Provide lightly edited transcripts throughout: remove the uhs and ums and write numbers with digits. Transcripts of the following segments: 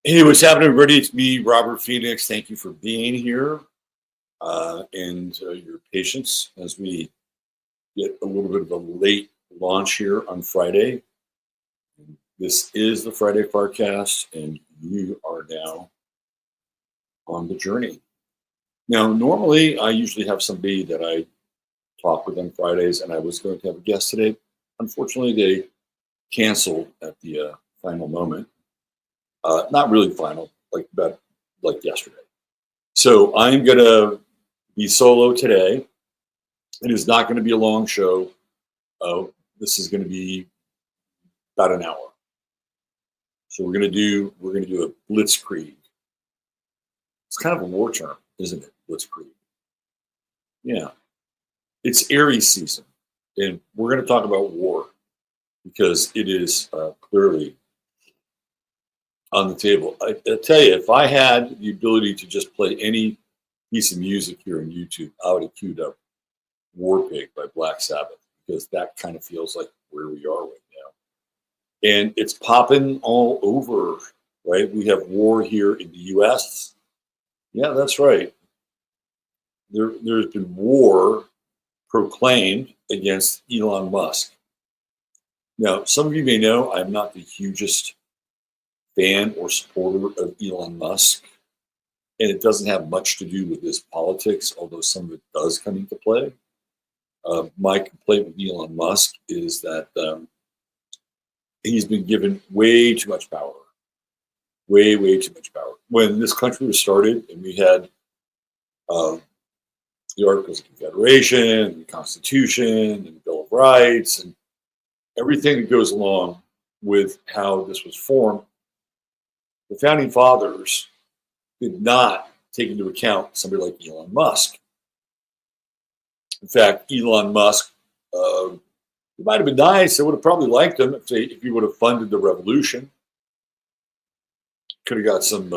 Hey, what's happening, everybody? It's me, Robert Phoenix. Thank you for being here and your patience as we get a little bit of a late launch here on Friday. This is the Friday Forecast, and you are now on the journey. Now, normally I usually have somebody that I talk with on Fridays, and I was going to have a guest today. Unfortunately, they canceled at the final moment. Not really final, like yesterday. So I'm going to be solo today. It is not going to be a long show. This is going to be about an hour. So we're going to do a blitzkrieg. It's kind of a war term, isn't it? Blitzkrieg. Yeah, it's Aries season, and we're going to talk about war because it is clearly on the table. I tell you, if I had the ability to just play any piece of music here on YouTube, I would have queued up War Pig by Black Sabbath because that kind of feels like where we are right now. And it's popping all over, right? We have war here in the US. Yeah, that's right. There's been war proclaimed against Elon Musk. Now, some of you may know I'm not the hugest fan or supporter of Elon Musk, and it doesn't have much to do with his politics, although some of it does come into play. My complaint with Elon Musk is that he's been given way too much power, way too much power. When this country was started and we had the Articles of Confederation, and the Constitution, and the Bill of Rights, and everything that goes along with how this was formed, the founding fathers did not take into account somebody like Elon Musk. In fact, Elon Musk, it might have been nice. I would have probably liked him if he would have funded the revolution. Could have got some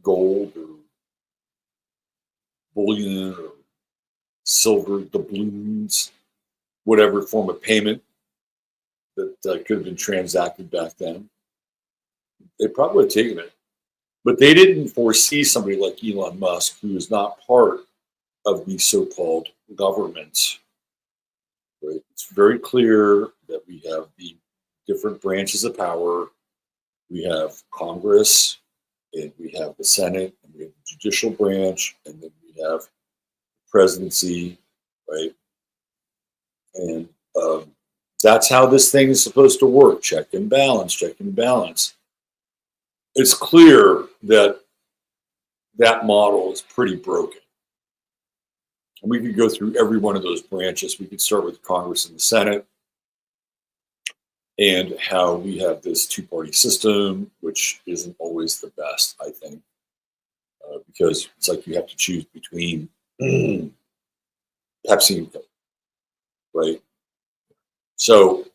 gold or bullion or silver doubloons, whatever form of payment that could have been transacted back then. They probably would have taken it. But they didn't foresee somebody like Elon Musk, who is not part of the so-called government. Right? It's very clear that we have the different branches of power. We have Congress, and we have the Senate, and we have the judicial branch, and then we have the presidency, right? And that's how this thing is supposed to work. Check and balance, check and balance. It's clear that that model is pretty broken. And we could go through every one of those branches. We could start with Congress and the Senate and how we have this two-party system, which isn't always the best, I think, because it's like you have to choose between Pepsi and Coke, right? So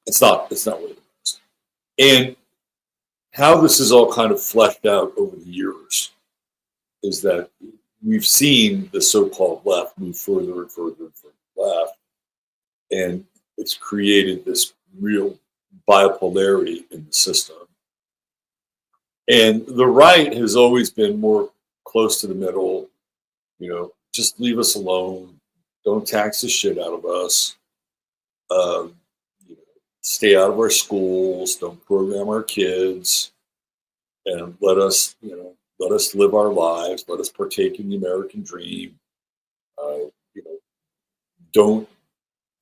it's not really the best. And how this is all kind of fleshed out over the years is that we've seen the so-called left move further and further and further left, and it's created this real bipolarity in the system. And the right has always been more close to the middle, just leave us alone, don't tax the shit out of us, stay out of our schools, don't program our kids, and let us live our lives, let us partake in the American dream. Don't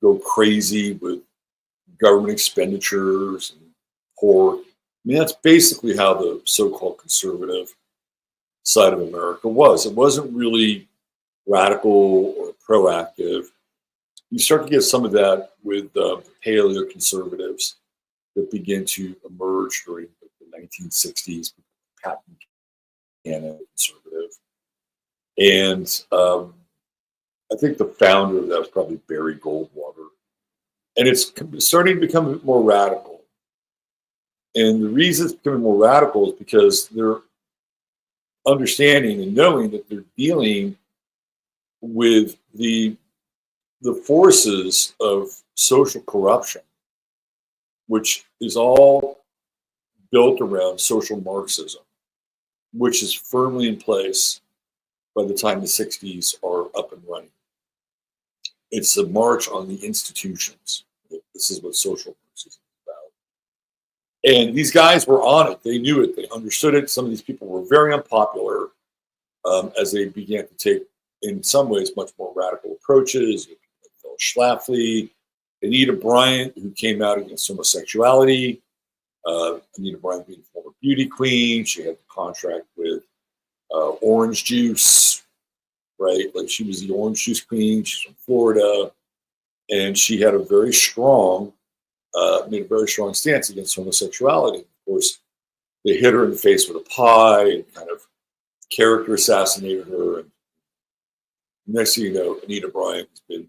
go crazy with government expenditures and pork. I mean, that's basically how the so-called conservative side of America was. It wasn't really radical or proactive. You start to get some of that with the paleo conservatives that begin to emerge during the 1960s, Pat Buchanan conservative. And I think the founder of that was probably Barry Goldwater. And it's starting to become more radical. And the reason it's becoming more radical is because they're understanding and knowing that they're dealing with the forces of social corruption, which is all built around social Marxism, which is firmly in place by the time the 60s are up and running. It's a march on the institutions. This is what social Marxism is about. And these guys were on it. They knew it. They understood it. Some of these people were very unpopular as they began to take, in some ways, much more radical approaches. Phil Schlafly, Anita Bryant, who came out against homosexuality. Anita Bryant being a former beauty queen. She had the contract with orange juice, right? Like she was the orange juice queen. She's from Florida. And she had a very strong, made a very strong stance against homosexuality. Of course, they hit her in the face with a pie and kind of character assassinated her. And next thing you know, Anita Bryant has been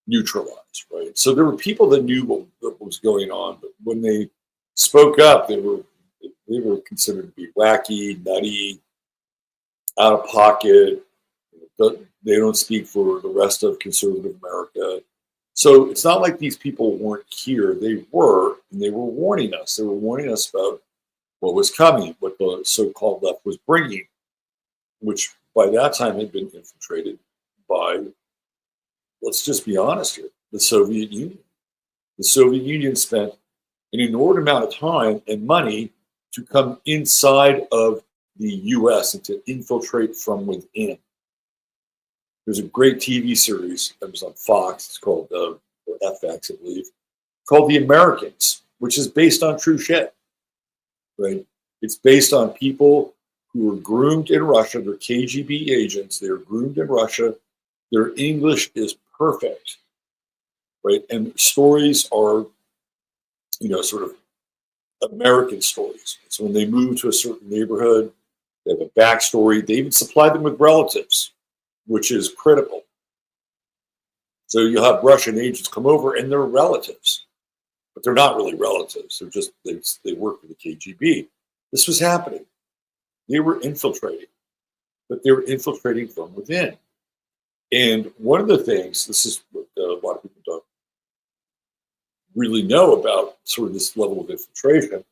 neutralized, right? So there were people that knew what was going on, but when they spoke up, they were considered to be wacky, nutty, out of pocket. They don't speak for the rest of conservative America. So it's not like these people weren't here. They were, and they were warning us. They were warning us about what was coming, what the so-called left was bringing, which by that time had been infiltrated by, let's just be honest here, the Soviet Union. The Soviet Union spent an inordinate amount of time and money to come inside of the U.S. and to infiltrate from within. There's a great TV series that was on Fox. It's called, or FX, I believe, called The Americans, which is based on true shit, right? It's based on people who were groomed in Russia. They're KGB agents. They're groomed in Russia. Their English is perfect, right? And stories are, sort of American stories. So when they move to a certain neighborhood, they have a backstory. They even supply them with relatives, which is critical. So you'll have Russian agents come over and they're relatives, but they're not really relatives. They're just, they work for the KGB. This was happening. They were infiltrating, but they were infiltrating from within. And one of the things, this is what a lot of people don't really know about sort of this level of infiltration,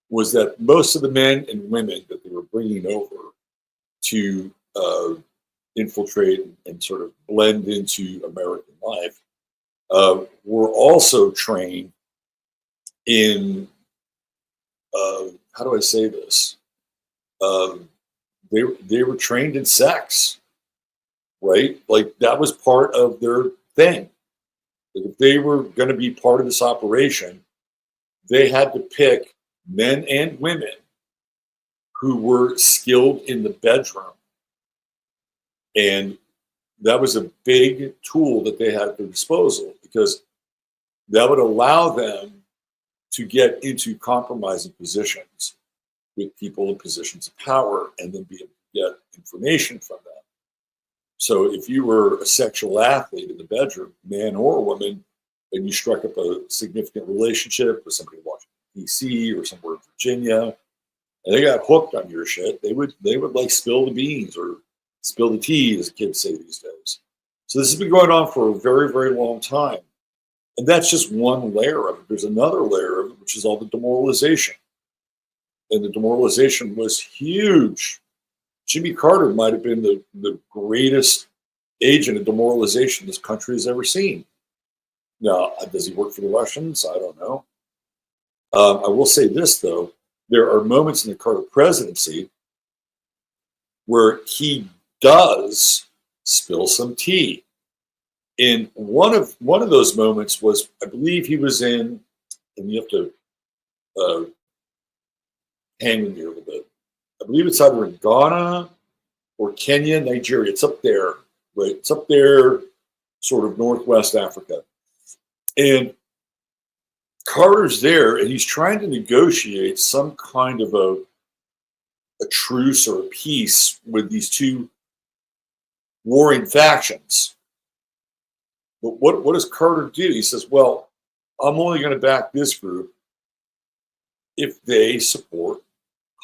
was that most of the men and women that they were bringing over to infiltrate and sort of blend into American life were also trained in, how do I say this? They were trained in sex, right? Like that was part of their thing. Like if they were going to be part of this operation, they had to pick men and women who were skilled in the bedroom. And that was a big tool that they had at their disposal because that would allow them to get into compromising positions with people in positions of power and then be able to get information from them. So if you were a sexual athlete in the bedroom, man or woman, and you struck up a significant relationship with somebody in Washington, D.C. or somewhere in Virginia, and they got hooked on your shit, they would like spill the beans or spill the tea, as kids say these days. So this has been going on for a very, very long time. And that's just one layer of it. There's another layer of it, which is all the demoralization. And the demoralization was huge. Jimmy Carter might have been the greatest agent of demoralization this country has ever seen. Now, does he work for the Russians? I don't know. I will say this, though. There are moments in the Carter presidency where he does spill some tea. And one of those moments was, I believe he was in, and you have to hang with me a little bit. I believe it's either in Ghana or Kenya, Nigeria. It's up there, right? It's up there, sort of Northwest Africa. And Carter's there, and he's trying to negotiate some kind of a truce or a peace with these two warring factions. But what does Carter do? He says, well, I'm only going to back this group if they support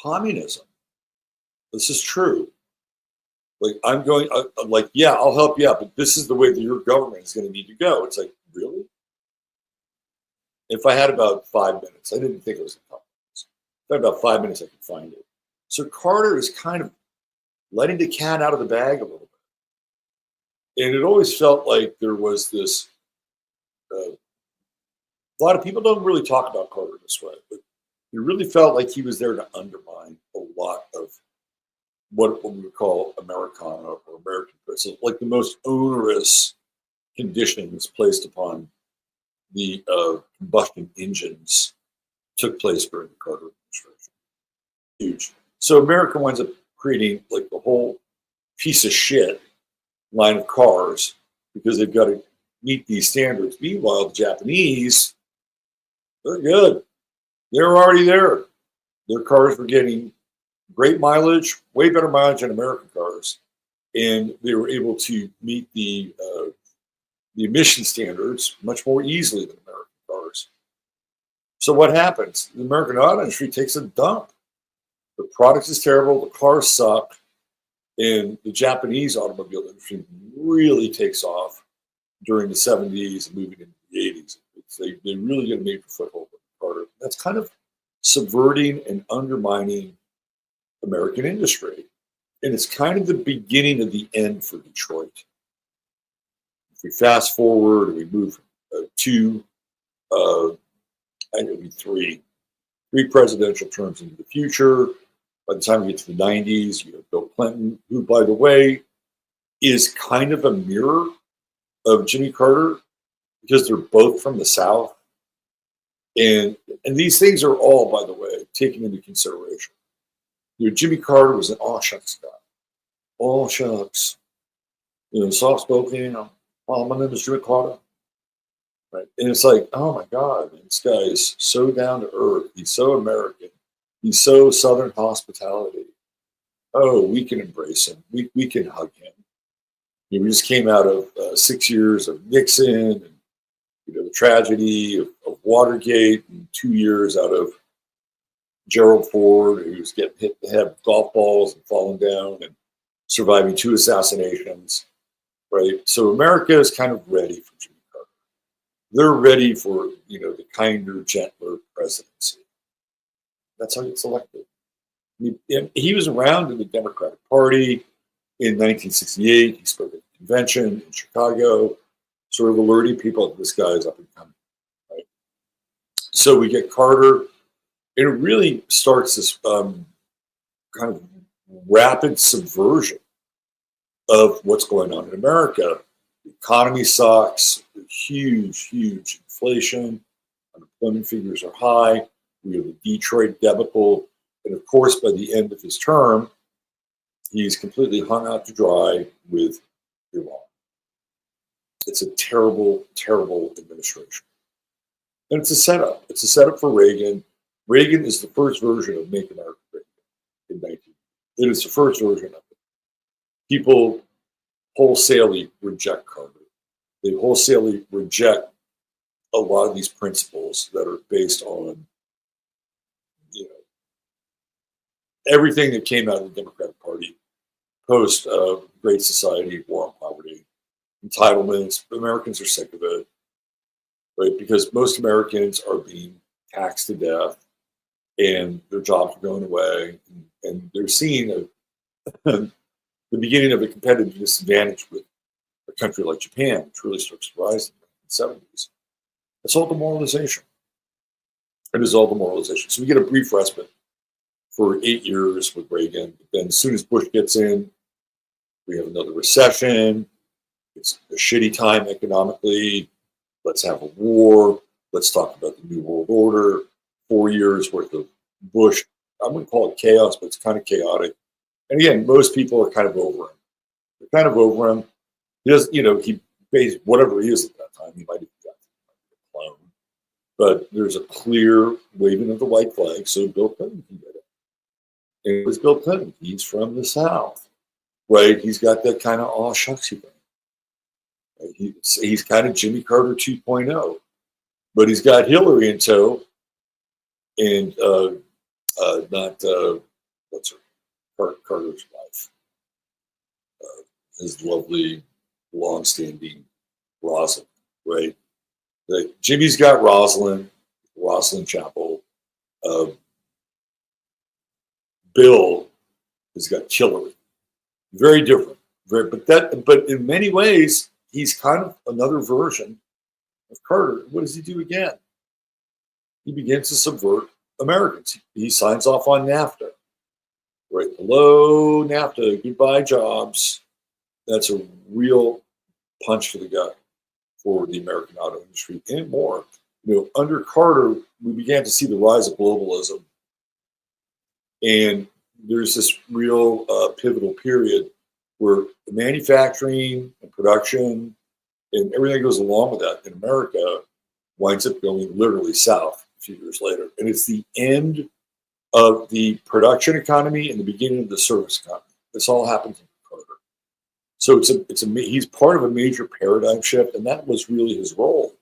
communism. This is true. Like, I'm going, like, yeah, I'll help you out, but this is the way that your government is going to need to go. It's like, really? If I had about 5 minutes, I didn't think it was a couple minutes. If I had about 5 minutes, I could find it. So Carter is kind of letting the cat out of the bag a little bit. And it always felt like there was this, a lot of people don't really talk about Carter this way, but it really felt like he was there to undermine a lot of what we would call Americana or American principles, like the most onerous conditions placed upon the combustion engines took place during the Carter administration. Huge. So America winds up creating like the whole piece of shit line of cars because they've got to meet these standards. Meanwhile, the Japanese, they're good. They're already there. Their cars were getting great mileage, way better mileage than American cars, and they were able to meet the emission standards much more easily than American cars. So what happens? The American auto industry takes a dump. The product is terrible, the cars suck, and the Japanese automobile industry really takes off during the 70s and moving into the 80s. They really get a major foothold with Carter. That's kind of subverting and undermining American industry. And it's kind of the beginning of the end for Detroit. If we fast forward, we move to, I think it'll be three presidential terms into the future. By the time we get to the 90s, you have Bill Clinton, who, by the way, is kind of a mirror of Jimmy Carter because they're both from the South. And these things are all, by the way, taken into consideration. Jimmy Carter was an all shucks guy. All shucks. Soft spoken, my name is Jimmy Carter. Right. And it's like, oh my God, this guy is so down to earth. He's so American. He's so Southern hospitality. Oh, we can embrace him. We can hug him. We just came out of 6 years of Nixon and the tragedy of Watergate, and 2 years out of Gerald Ford, who's getting hit in the head with golf balls and falling down and surviving 2 assassinations. Right. So America is kind of ready for Jimmy Carter. They're ready for the kinder, gentler presidency. That's how he gets elected. He was around in the Democratic Party in 1968. He spoke at the convention in Chicago, sort of alerting people that this guy is up and coming. Right? So we get Carter, and it really starts this kind of rapid subversion of what's going on in America. The economy sucks. Huge inflation. Unemployment figures are high. We have the Detroit debacle. And of course, by the end of his term, he's completely hung out to dry with Iran. It's a terrible, terrible administration. And it's a setup. It's a setup for Reagan. Reagan is the first version of Make America Great in 19. It is the first version of it. People wholesalely reject Carter. They wholesalely reject a lot of these principles that are based on everything that came out of the Democratic Party post Great Society, war on poverty, entitlements. Americans are sick of it, right? Because most Americans are being taxed to death, and their jobs are going away, and they're seeing the beginning of a competitive disadvantage with a country like Japan, which really starts to rise in the 70s. It's all demoralization. It is all demoralization. So we get a brief respite for 8 years with Reagan. But then as soon as Bush gets in, we have another recession. It's a shitty time economically. Let's have a war. Let's talk about the New World Order. 4 years worth of Bush. I wouldn't call it chaos, but it's kind of chaotic. And again, most people are kind of over him. They're kind of over him. He does, he based whatever he is at that time. He might have got a clone. But there's a clear waving of the white flag, so Bill Clinton can get it. And it was Bill Clinton. He's from the South, right? He's got that kind of aw shucksy thing. Right? He's kind of Jimmy Carter 2.0, but he's got Hillary in tow, and not what's her Carter's wife, his lovely, long-standing Rosalind, right? Jimmy's got Rosalind. Rosslyn Chapel. Bill has got Hillary. Very different. But in many ways, he's kind of another version of Carter. What does he do again? He begins to subvert Americans. He signs off on NAFTA. Right, hello, NAFTA, goodbye jobs. That's a real punch to the gut for the American auto industry and more. Under Carter, we began to see the rise of globalism. And there's this real pivotal period where the manufacturing and production and everything that goes along with that in America winds up going literally south a few years later. And it's the end of the production economy and the beginning of the service economy. This all happens in Carter. So he's part of a major paradigm shift, and that was really his role,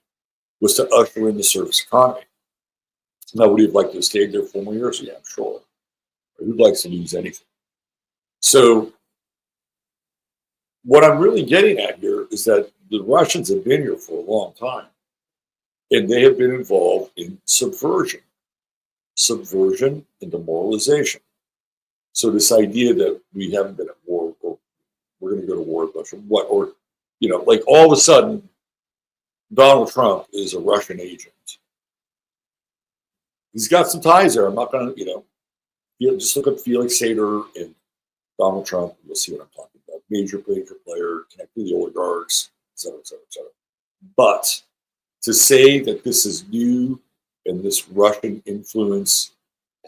was to usher in the service economy. Now, would he have liked to have stayed there 4 more years? Yeah, I'm sure. Who likes to lose anything? So what I'm really getting at here is that the Russians have been here for a long time, and they have been involved in subversion and demoralization. So this idea that we haven't been at war, or we're going to go to war with Russia, like all of a sudden, Donald Trump is a Russian agent. He's got some ties there. I'm not going to, just look up Felix Sater and Donald Trump. You'll see what I'm talking about. Major player, connected to the oligarchs, et cetera, et cetera, et cetera. But to say that this is new and this Russian influence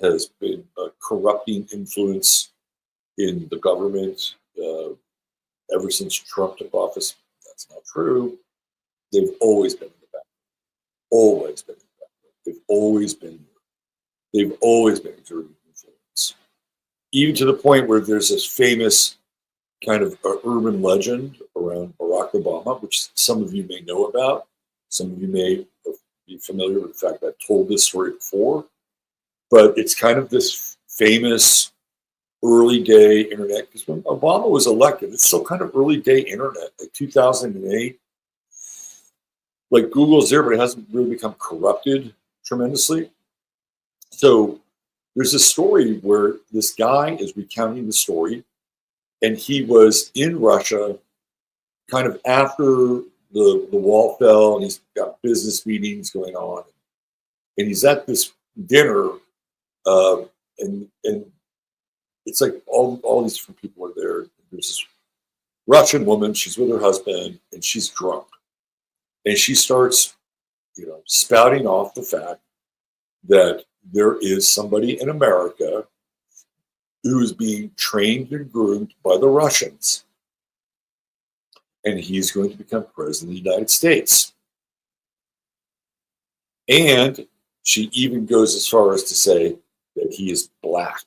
has been a corrupting influence in the government ever since Trump took office, that's not true. They've always been in the back. Always been in the back. They've always been here. They've always been exerting influence. Even to the point where there's this famous kind of urban legend around Barack Obama, which some of you may know about. Some of you may be familiar with the fact that I've told this story before. But it's kind of this famous early day internet, because when Obama was elected, it's still kind of early day internet, like 2008. Like Google's there, but it hasn't really become corrupted tremendously. So there's a story where this guy is recounting the story, and he was in Russia kind of after the wall fell, and he's got business meetings going on, and he's at this dinner, and it's like all these different people are there. There's this Russian woman, she's with her husband, and she's drunk. And she starts, spouting off the fact that there is somebody in America who is being trained and groomed by the Russians. And he's going to become president of the United States. And she even goes as far as to say that he is black.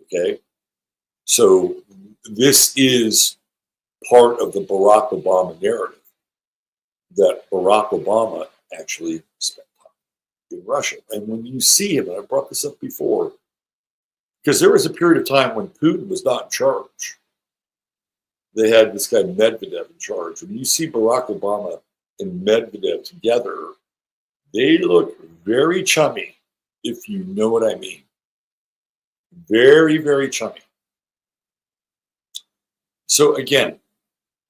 Okay? So this is part of the Barack Obama narrative, that Barack Obama actually spent time in Russia. And when you see him, and I brought this up before, because there was a period of time when Putin was not in charge. They had this guy Medvedev in charge. When you see Barack Obama and Medvedev together, they look very chummy, if you know what I mean. Very, very chummy. So again,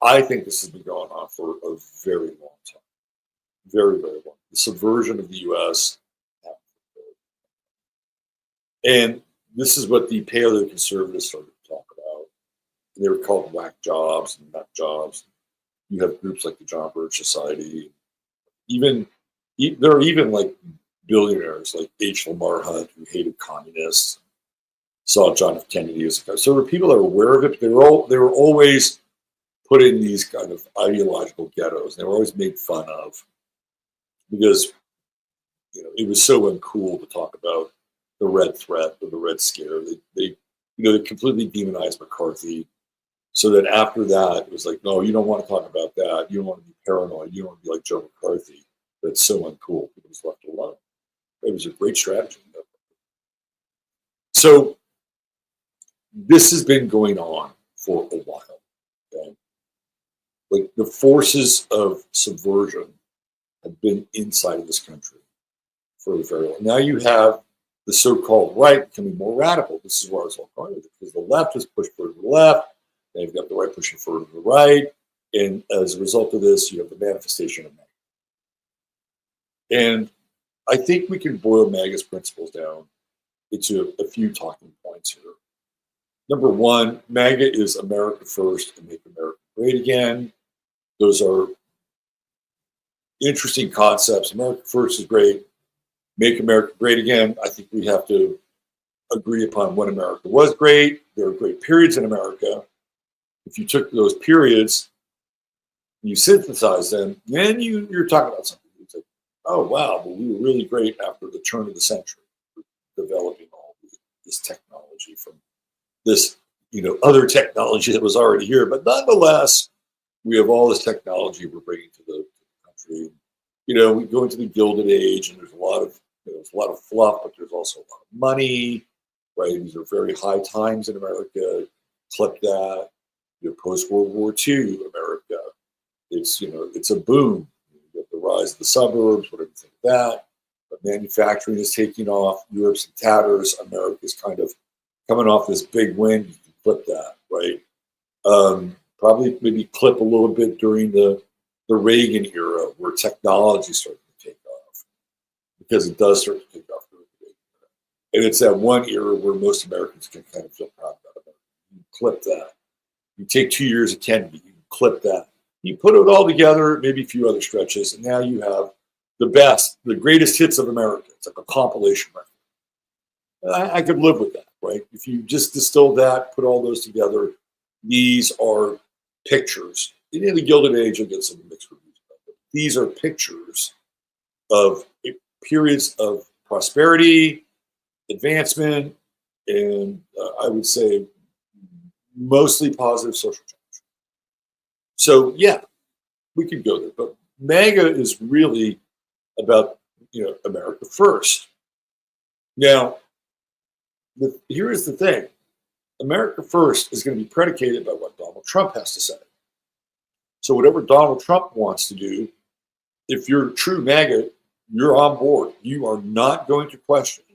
I think this has been going on for a very long time. Very, very long. The subversion of the U.S. And this is what the paleoconservatives started to talk about. And they were called whack jobs and nut jobs. You have groups like the John Birch Society. There are even like billionaires like H. Lamar Hunt who hated communists, saw John F. Kennedy as a guy. So there were people that were aware of it, but they were always put in these kind of ideological ghettos. They were always made fun of because it was so uncool to talk about the Red Threat or the Red Scare. They completely demonized McCarthy, so that after that it was like, no, you don't want to talk about that. You don't want to be paranoid. You don't want to be like Joe McCarthy. That's so uncool. People just left alone. It was a great strategy. So this has been going on for a while. Okay? Like the forces of subversion have been inside of this country for very long. Now you have the so-called right becoming more radical. This is where I was all part of it, because the left is pushed further to the left, and you've got the right pushing further to the right, and as a result of this, you have the manifestation of MAGA. And I think we can boil MAGA's principles down into a few talking points here. Number one, MAGA is America first and make America great again. Those are interesting concepts. America first is great. Make America great again. I think we have to agree upon when America was great. There are great periods in America. If you took those periods, you synthesize them, then you're talking about something. It's like, oh, wow, well, we were really great after the turn of the century, developing all this technology from this, other technology that was already here. But nonetheless, we have all this technology we're bringing to the country. We go into the Gilded Age, and there's a lot of fluff, but there's also a lot of money, right? These are very high times in America. Clip that. Post World War II America, it's a boom. You get the rise of the suburbs, whatever you think of that. But manufacturing is taking off. Europe's in tatters. America's kind of coming off this big win. You can clip that, right? Probably maybe clip a little bit during the Reagan era, where technology started to take off, because it does start to take off during the Reagan era. And it's that one era where most Americans can kind of feel proud about it. You clip that. You take 2 years of Kennedy, you clip that. You put it all together, maybe a few other stretches, and now you have the greatest hits of America. It's like a compilation record. I could live with that, right? If you just distill that, put all those together, these are pictures. In the Gilded Age, you'll get some mixed reviews about it. These are pictures of periods of prosperity, advancement, and I would say mostly positive social change. So yeah, we could go there, but MAGA is really about America first. Now, here is the thing: America first is going to be predicated by what Donald Trump has to say. So whatever Donald Trump wants to do, if you're true MAGA, you're on board. You are not going to question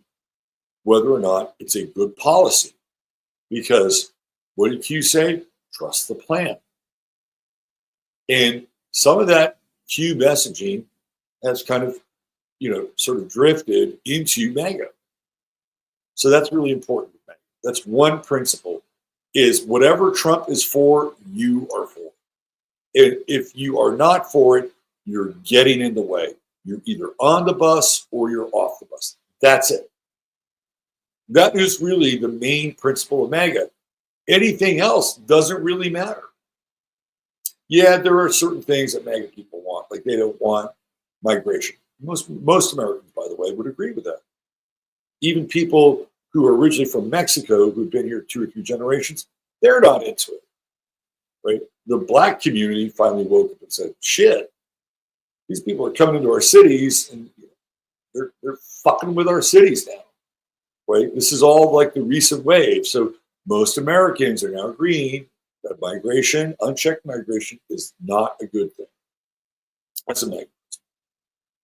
whether or not it's a good policy, because what did Q say? Trust the plan. And some of that Q messaging has kind of, sort of drifted into MAGA. So that's really important. That's one principle, is whatever Trump is for, you are for. And if you are not for it, you're getting in the way. You're either on the bus or you're off the bus. That's it. That is really the main principle of MAGA. Anything else doesn't really matter. Yeah, there are certain things that MAGA people want, like they don't want migration. Most Americans, by the way, would agree with that. Even people who are originally from Mexico, who've been here 2 or 3 generations, they're not into it, right? The Black community finally woke up and said, shit, these people are coming into our cities, and they're fucking with our cities now, right? This is all like the recent wave. So most Americans are now agreeing that migration, unchecked migration, is not a good thing. That's a MAGA.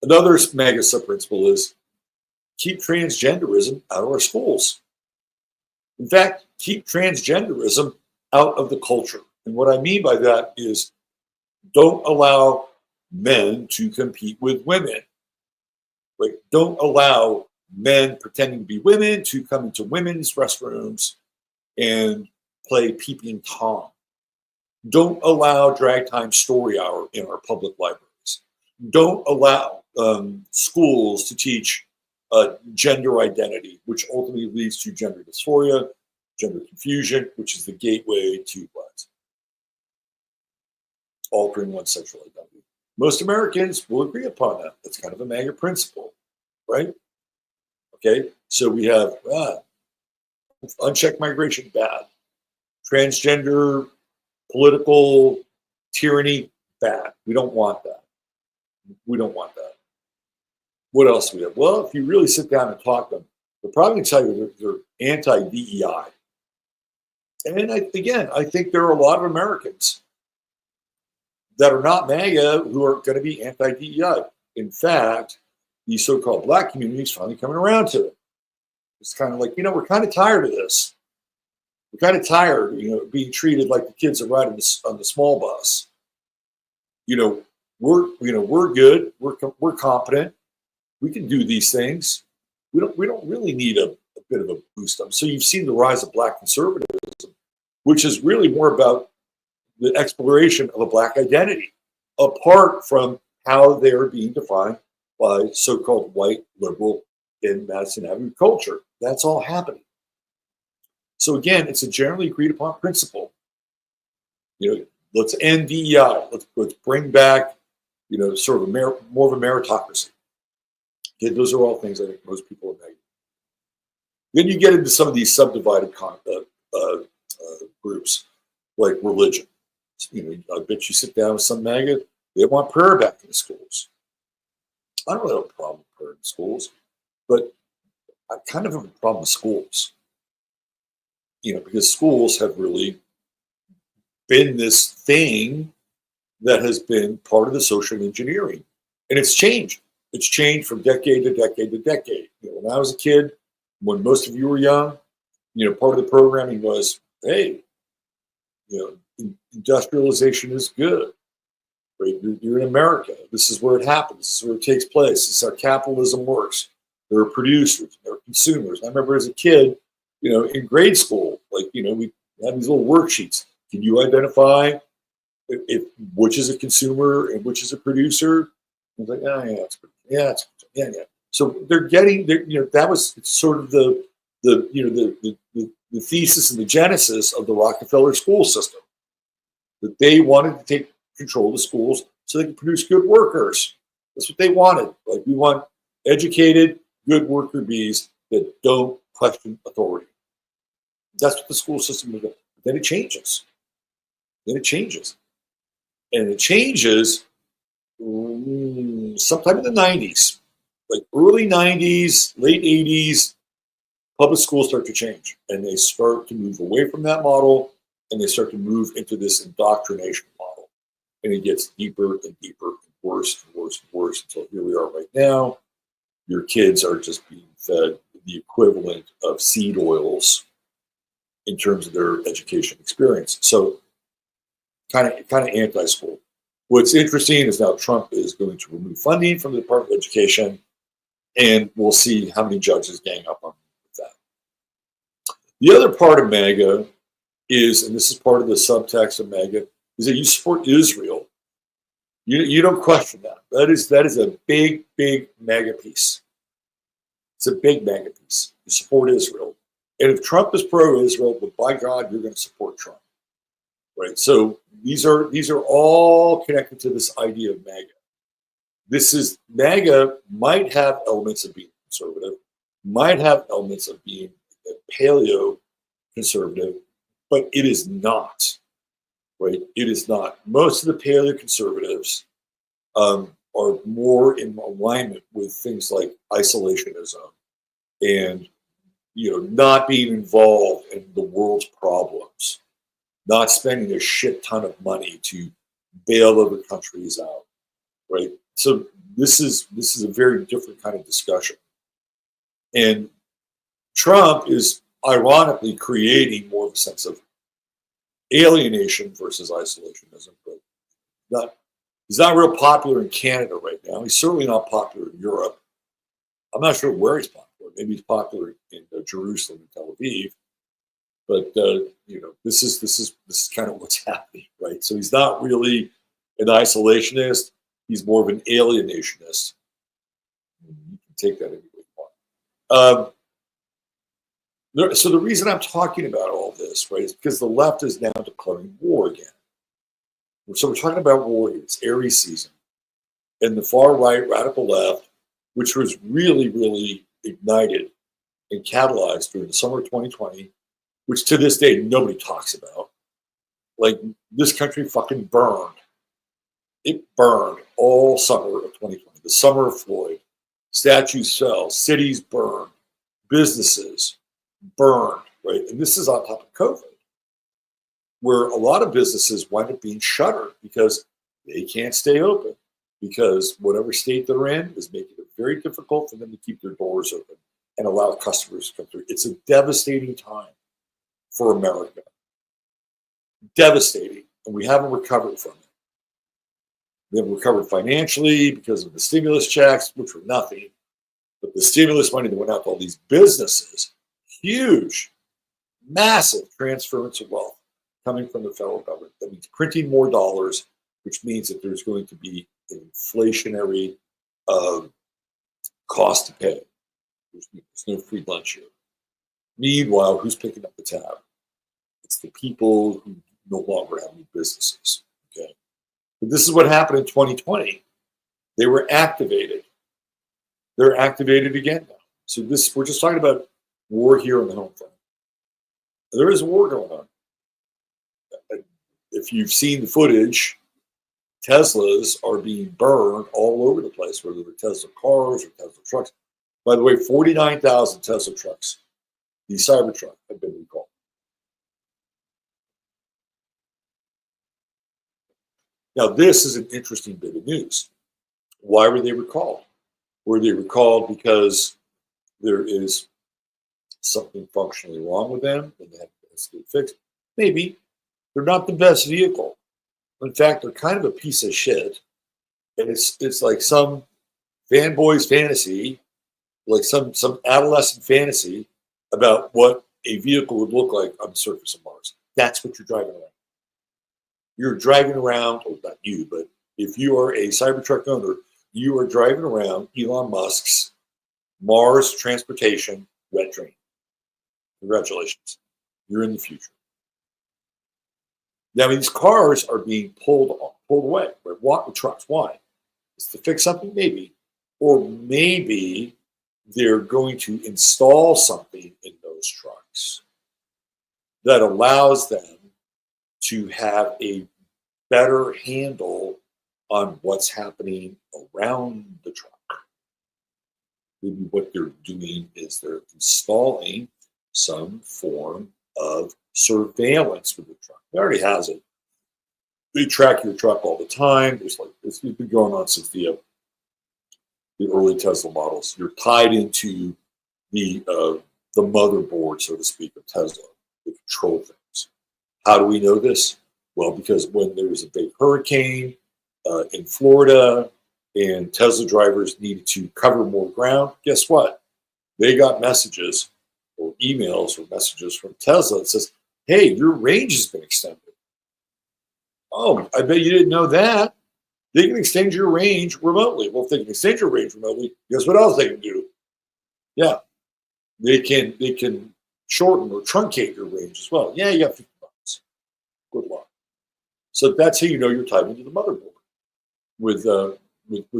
Another MAGA sub-principle is keep transgenderism out of our schools. In fact, keep transgenderism out of the culture. And what I mean by that is don't allow men to compete with women. Right? Don't allow men pretending to be women to come into women's restrooms and play peeping Tom. Don't allow drag time story hour in our public libraries. Don't allow schools to teach gender identity, which ultimately leads to gender dysphoria, gender confusion, which is the gateway to what? Altering one's sexual identity. Most Americans will agree upon that. That's kind of a MAGA principle, right? Okay, so we have unchecked migration, bad. Transgender political tyranny, bad. We don't want that. We don't want that. What else do we have? Well, if you really sit down and talk to them, they're probably going to tell you they're anti-DEI. And I think there are a lot of Americans that are not MAGA who are going to be anti-DEI. In fact, the so-called black community is finally coming around to it. It's kind of like, we're kind of tired of this. We're kind of tired, being treated like the kids that ride on the small bus. We're good. We're competent. We can do these things. We don't really need a bit of a boost up. So you've seen the rise of black conservatism, which is really more about the exploration of a black identity, apart from how they're being defined by so-called white liberal in Madison Avenue culture. That's all happening. So again, it's a generally agreed upon principle. Let's end DEI. Let's bring back, sort of more of a meritocracy. Okay, those are all things I think most people are making. Then you get into some of these subdivided groups, like religion. I bet you sit down with some MAGA, they want prayer back in the schools. I don't really have a problem with prayer in schools, but I kind of have a problem with schools. Because schools have really been this thing that has been part of the social engineering. And it's changed. It's changed from decade to decade to decade. When I was a kid, when most of you were young, part of the programming was, hey, industrialization is good. Right? You're in America. This is where it happens. This is where it takes place. This is how capitalism works. There are producers. There are consumers. I remember as a kid, in grade school, we had these little worksheets. Can you identify which is a consumer and which is a producer? I was like, yeah. So they're getting, that was sort of the thesis and the genesis of the Rockefeller school system, that they wanted to take control of the schools so they could produce good workers. That's what they wanted. Like, we want educated, good worker bees that don't question authority. That's what the school system is. Then it changes. And it changes sometime in the 90s, like early 90s, late 80s, public schools start to change. And they start to move away from that model, and they start to move into this indoctrination model. And it gets deeper and deeper and worse and worse and worse until here we are right now. Your kids are just being fed the equivalent of seed oils in terms of their education experience. So kind of anti-school. What's interesting is now Trump is going to remove funding from the Department of Education, and we'll see how many judges gang up on that. The other part of MAGA is, and this is part of the subtext of MAGA, is that you support Israel. You don't question that. That is a big, big MAGA piece. It's a big MAGA piece. You support Israel. And if Trump is pro-Israel, but by God, you're going to support Trump. Right? So these are all connected to this idea of MAGA. MAGA might have elements of being conservative, might have elements of being paleo-conservative, but it is not. Right? It is not. Most of the paleo-conservatives are more in alignment with things like isolationism and not being involved in the world's problems, not spending a shit ton of money to bail other countries out, right? So this is a very different kind of discussion. And Trump is ironically creating more of a sense of alienation versus isolationism, but he's not real popular in Canada right now. He's certainly not popular in Europe. I'm not sure where he's popular. Maybe he's popular in Jerusalem and Tel Aviv. But this is kind of what's happening, right? So he's not really an isolationist. He's more of an alienationist. You can take that any way you want. So the reason I'm talking about all this, right, is because the left is now declaring war again. So we're talking about war here. It's Aries season. And the far right, radical left, which was really, really ignited and catalyzed during the summer of 2020, which to this day nobody talks about. Like, this country fucking burned. It burned all summer of 2020. The summer of Floyd. Statues fell. Cities burned. Businesses burned, right? And this is on top of COVID, where a lot of businesses wind up being shuttered because they can't stay open. because whatever state they're in is making it very difficult for them to keep their doors open and allow customers to come through. It's a devastating time for America. Devastating. And we haven't recovered from it. We haven't recovered financially because of the stimulus checks, which were nothing. But the stimulus money that went out to all these businesses, huge, massive transference of wealth coming from the federal government. That means printing more dollars, which means that there's going to be an inflationary cost to pay. There's no free lunch here. Meanwhile, who's picking up the tab? It's the people who no longer have any businesses. Okay, but this is what happened in 2020. They were activated. They're activated again now. So we're just talking about war here on the home front. There is a war going on. If you've seen the footage, Teslas are being burned all over the place, whether they're Tesla cars or Tesla trucks. By the way, 49,000 Tesla trucks, the Cybertruck, have been recalled. Now, this is an interesting bit of news. Why were they recalled? Were they recalled because there is something functionally wrong with them and they have to get fixed? Maybe. They're not the best vehicle. In fact, they're kind of a piece of shit. And it's like some fanboy's fantasy, like some adolescent fantasy about what a vehicle would look like on the surface of Mars. That's what you're driving around. You're driving around, well, not you, but if you are a Cybertruck owner, you are driving around Elon Musk's Mars transportation wet dream. Congratulations. You're in the future. Now, these cars are being pulled away. What the trucks? Why? It's to fix something, maybe. Or maybe they're going to install something in those trucks that allows them to have a better handle on what's happening around the truck. Maybe what they're doing is they're installing some form of surveillance with the truck. It already has it. They track your truck all the time. It's been going on since the early Tesla models. You're tied into the motherboard, so to speak, of Tesla. They control things. How do we know this? Well, because when there was a big hurricane in Florida and Tesla drivers needed to cover more ground, guess what? They got messages or emails or messages from Tesla that says, hey, your range has been extended. Oh, I bet you didn't know that. They can extend your range remotely. Well, if they can extend your range remotely, guess what else they can do? Yeah, they can shorten or truncate your range as well. Yeah, you got 50 bucks. Good luck. So that's how you know you're tied into the motherboard with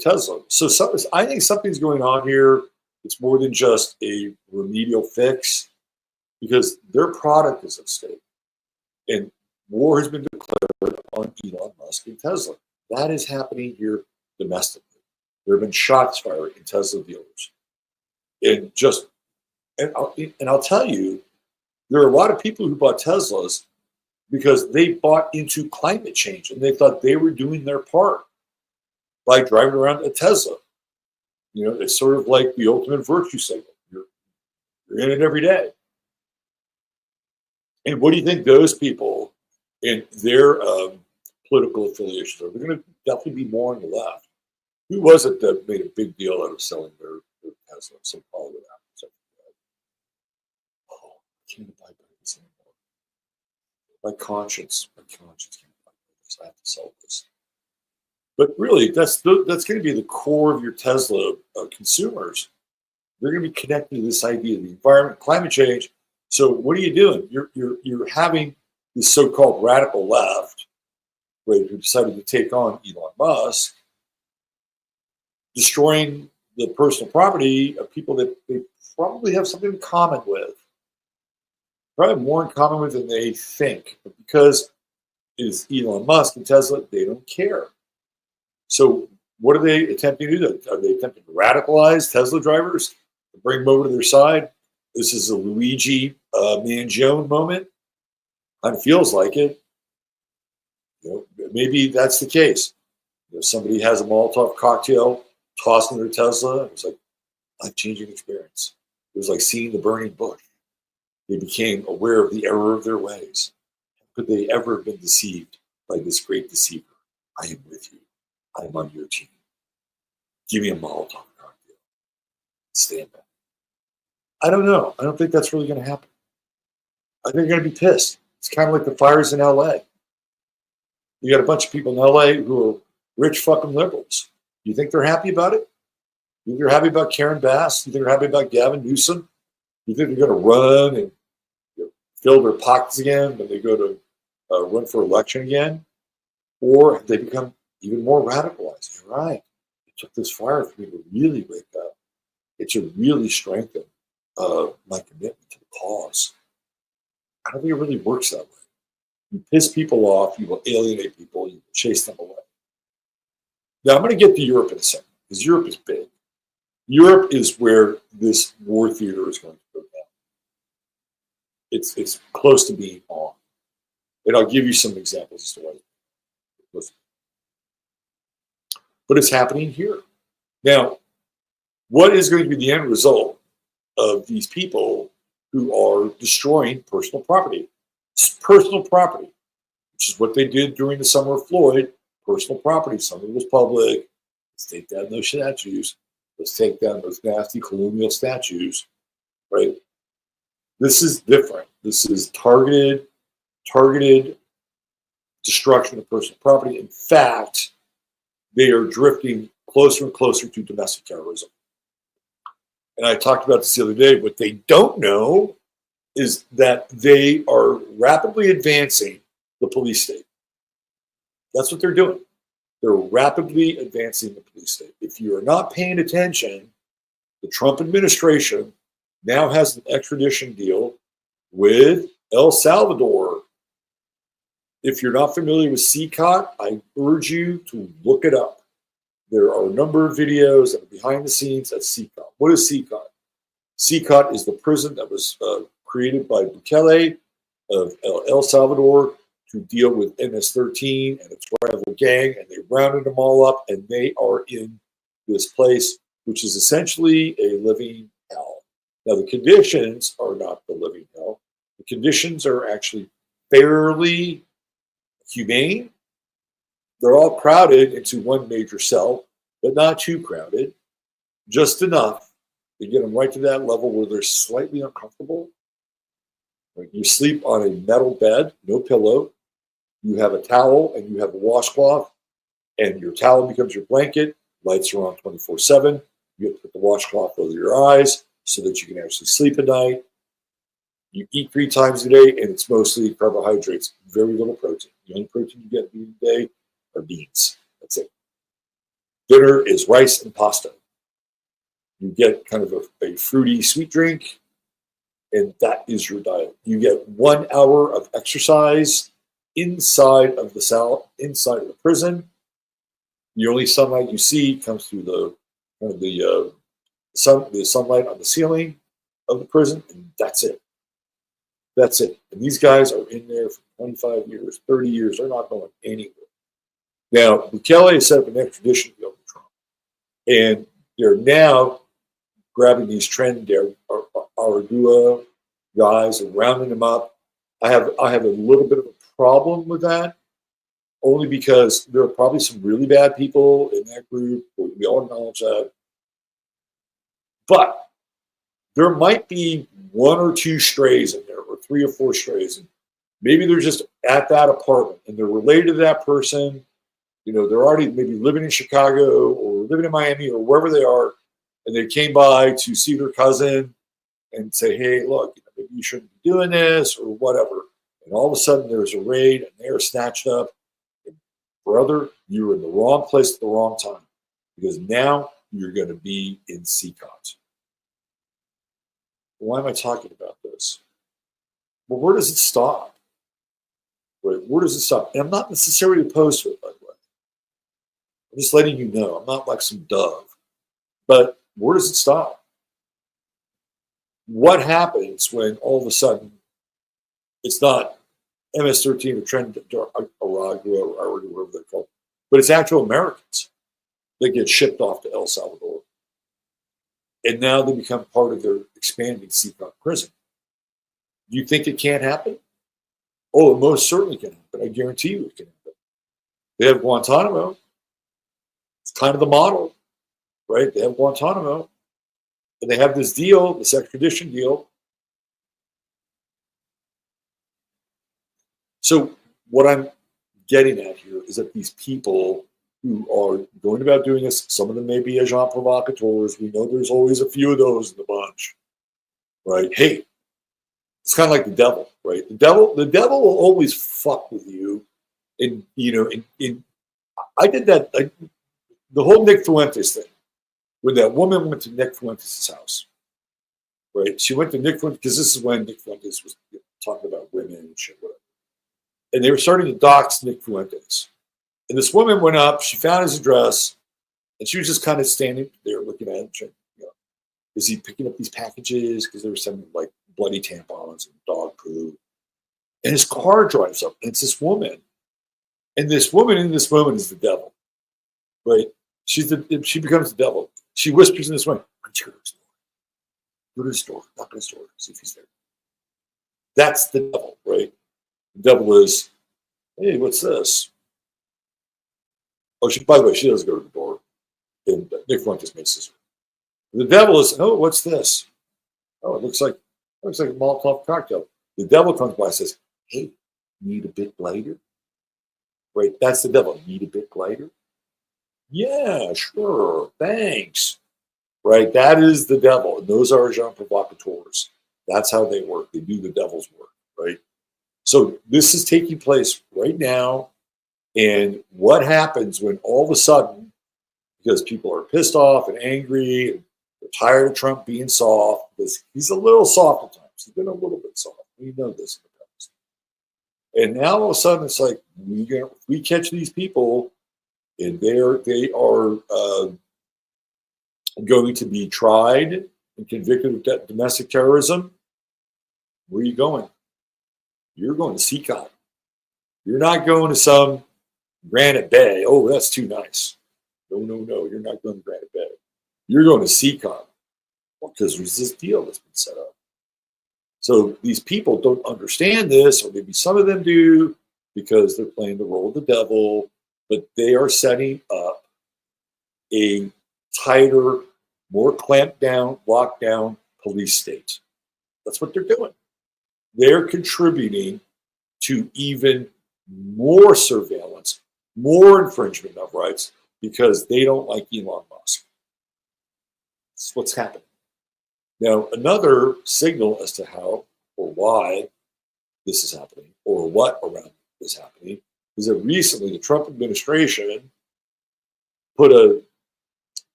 Tesla. So I think something's going on here. It's more than just a remedial fix because their product is at stake. And war has been declared on Elon Musk and Tesla. That is happening here domestically. There have been shots fired in Tesla dealers. And I'll tell you, there are a lot of people who bought Teslas because they bought into climate change and they thought they were doing their part by driving around a Tesla. You know, it's sort of like the ultimate virtue signal. You're in it every day. And what do you think those people in their political affiliations are? They're going to definitely be more on the left. Who was it that made a big deal out of selling their Tesla? Some Hollywood actors. Oh, I can't buy this anymore. My conscience can't buy this. I have to sell this. But really, that's going to be the core of your Tesla consumers. They're going to be connected to this idea of the environment, climate change. So what are you doing? You're having this so-called radical left, right, who decided to take on Elon Musk, destroying the personal property of people that they probably have something in common with. Probably more in common with than they think. But because it's Elon Musk and Tesla, they don't care. So what are they attempting to do? Are they attempting to radicalize Tesla drivers, to bring them over to their side? This is a Luigi Mangione moment. Kind of feels like it. You know, maybe that's the case. Somebody has a Molotov cocktail tossed in their Tesla. It was like life-changing experience. It was like seeing the burning bush. They became aware of the error of their ways. Could they ever have been deceived by this great deceiver? I am with you. I am on your team. Give me a Molotov cocktail. Stand back. I don't know. I don't think that's really going to happen. I think they're going to be pissed. It's kind of like the fires in LA. You got a bunch of people in LA who are rich fucking liberals. You think they're happy about it? You think they're happy about Karen Bass? You think they're happy about Gavin Newsom? You think they're going to run and fill their pockets again when they go to run for election again? Or have they become even more radicalized? You're right. It took this fire for me to really wake up. It should really strengthen my commitment to the cause. I don't think it really works that way. You piss people off, you will alienate people, you will chase them away. Now, I'm going to get to Europe in a second, because Europe is big. Europe is where this war theater is going to go down. It's close to being on. And I'll give you some examples as to why. But it's happening here. Now, what is going to be the end result of these people who are destroying personal property? It's personal property, which is what they did during the summer of Floyd. Personal property, some of it was public. Let's take down those statues. Let's take down those nasty colonial statues, right? This is different. This is targeted destruction of personal property. In fact, they are drifting closer and closer to domestic terrorism. And I talked about this the other day. What they don't know is that they are rapidly advancing the police state. That's what they're doing. They're rapidly advancing the police state. If you are not paying attention, the Trump administration now has an extradition deal with El Salvador. If you're not familiar with CCOT, I urge you to look it up. There are a number of videos that are behind the scenes at CCOT. What is CCOT? CCOT is the prison that was created by Bukele of El Salvador to deal with MS-13 and its rival gang, and they rounded them all up, and they are in this place, which is essentially a living hell. Now, the conditions are not the living hell. The conditions are actually fairly humane. They're all crowded into one major cell, but not too crowded, just enough to get them right to that level where they're slightly uncomfortable. You sleep on a metal bed, no pillow. You have a towel and you have a washcloth, and your towel becomes your blanket. Lights are on 24/7. You have to put the washcloth over your eyes so that you can actually sleep at night. You eat 3 times a day, and it's mostly carbohydrates, very little protein. The only protein you get during the day are beans. That's it. Dinner is rice and pasta. You get kind of a fruity sweet drink, and that is your diet. You get 1 hour of exercise inside of the cell, inside of the prison. The only sunlight you see comes through the sunlight on the ceiling of the prison, and that's it. That's it. And these guys are in there for 25 years, 30 years. They're not going anywhere. Now, Bukele has set up an extradition deal with Trump, and they're now grabbing these trend Aragua guys and rounding them up. I have a little bit of a problem with that, only because there are probably some really bad people in that group. We all acknowledge that. But there might be 1 or 2 strays in there, or 3 or 4 strays. And maybe they're just at that apartment and they're related to that person. They're already maybe living in Chicago or living in Miami or wherever they are. And they came by to see their cousin and say, hey, look, maybe you shouldn't be doing this or whatever. And all of a sudden there's a raid and they're snatched up. And brother, you're in the wrong place at the wrong time, because now you're going to be in CCOT. Why am I talking about this? Well, where does it stop? Where does it stop? And I'm not necessarily opposed to it, by the way. I'm just letting you know. I'm not like some dove. But where does it stop? What happens when all of a sudden it's not MS-13 or Trend Aragua or whatever they're called? but it's actual Americans that get shipped off to El Salvador. And now they become part of their expanding CPOC prison. Do you think it can't happen? Oh, it most certainly can happen. I guarantee you it can happen. They have Guantanamo. It's kind of the model, right? They have Guantanamo. And they have this deal, this extradition deal. So what I'm getting at here is that these people who are going about doing this, some of them may be agent provocateurs. We know there's always a few of those in the bunch, right? Hey, it's kind of like the devil, right? The devil will always fuck with you. And, I did that, the whole Nick Fuentes thing, when that woman went to Nick Fuentes' house, right? She went to Nick Fuentes, because this is when Nick Fuentes was talking about women and shit, whatever. And they were starting to dox Nick Fuentes. And this woman went up, she found his address, and she was just kind of standing there looking at him, is he picking up these packages? Because there were some like bloody tampons and dog poo. And his car drives up, and it's this woman. And this woman in this moment is the devil, right? She becomes the devil. She whispers in this way, go to the store, knock on the store, see if he's there. That's the devil, right? The devil is, hey, what's this? Oh, by the way, she doesn't go to the door. And Nick Fuentes misses her. The devil is, oh, what's this? Oh, it looks like a Molotov cocktail. The devil comes by and says, hey, need a bit lighter? Right, that's the devil. Need a bit lighter? Yeah, sure, thanks. Right, that is the devil. And those are agent provocateurs. That's how they work. They do the devil's work, right? So this is taking place right now. And what happens when all of a sudden, because people are pissed off and angry and they're tired of Trump being soft, because he's a little soft at times. He's been a little bit soft. We know this in the past. And now all of a sudden it's like, we catch these people and they are going to be tried and convicted of domestic terrorism. Where are you going? You're going to CCOT. You're not going to some Granite Bay. Oh, that's too nice. No. You're not going to Granite Bay. You're going to CCOT. Well, because there's this deal that's been set up. So these people don't understand this, or maybe some of them do, because they're playing the role of the devil, but they are setting up a tighter, more clamped down, locked down police state. That's what they're doing. They're contributing to even more surveillance, more infringement of rights, because they don't like Elon Musk. That's what's happening. Now, another signal as to how or why this is happening, or what around this happening, is that recently the Trump administration put a,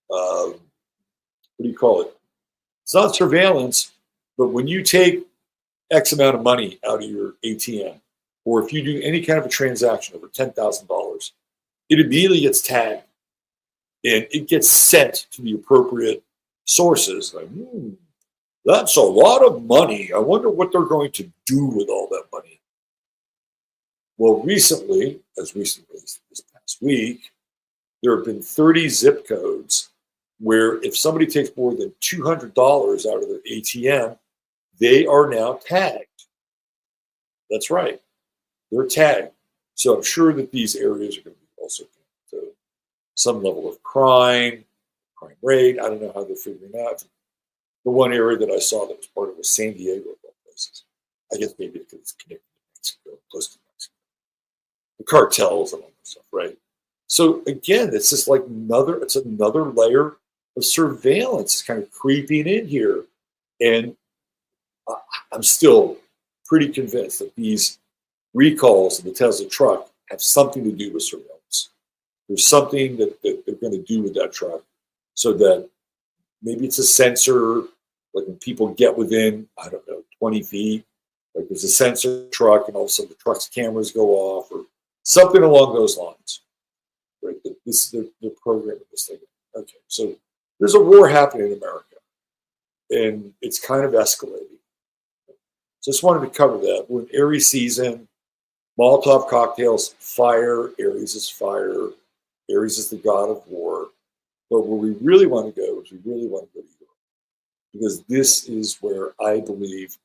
what do you call it? It's not surveillance, but when you take X amount of money out of your ATM, or if you do any kind of a transaction over $10,000, it immediately gets tagged and it gets sent to the appropriate sources. Like, that's a lot of money. I wonder what they're going to do with all that money. Well, recently as this past week, there have been 30 zip codes where if somebody takes more than $200 out of their ATM, they are now tagged. That's right. They're tagged. So I'm sure that these areas are going to be also to some level of crime rate. I don't know how they're figuring out. The one area that I saw that was part of was San Diego of all places. I guess maybe because it's connected to Mexico, close to Mexico. The cartels and all that stuff, right? So again, it's just like another layer of surveillance is kind of creeping in here. And I'm still pretty convinced that these recalls of the Tesla truck have something to do with surveillance. There's something that they're going to do with that truck, so that maybe it's a sensor, like when people get within, 20 feet, like there's a sensor truck and all of a sudden the truck's cameras go off, or something along those lines. Right? They're programming this thing. Okay, so there's a war happening in America, and it's kind of escalating. Just wanted to cover that. We're in Aries season. Molotov cocktails, fire. Aries is fire. Aries is the god of war. But where we really want to go is we really want to go to Europe, because this is where I believe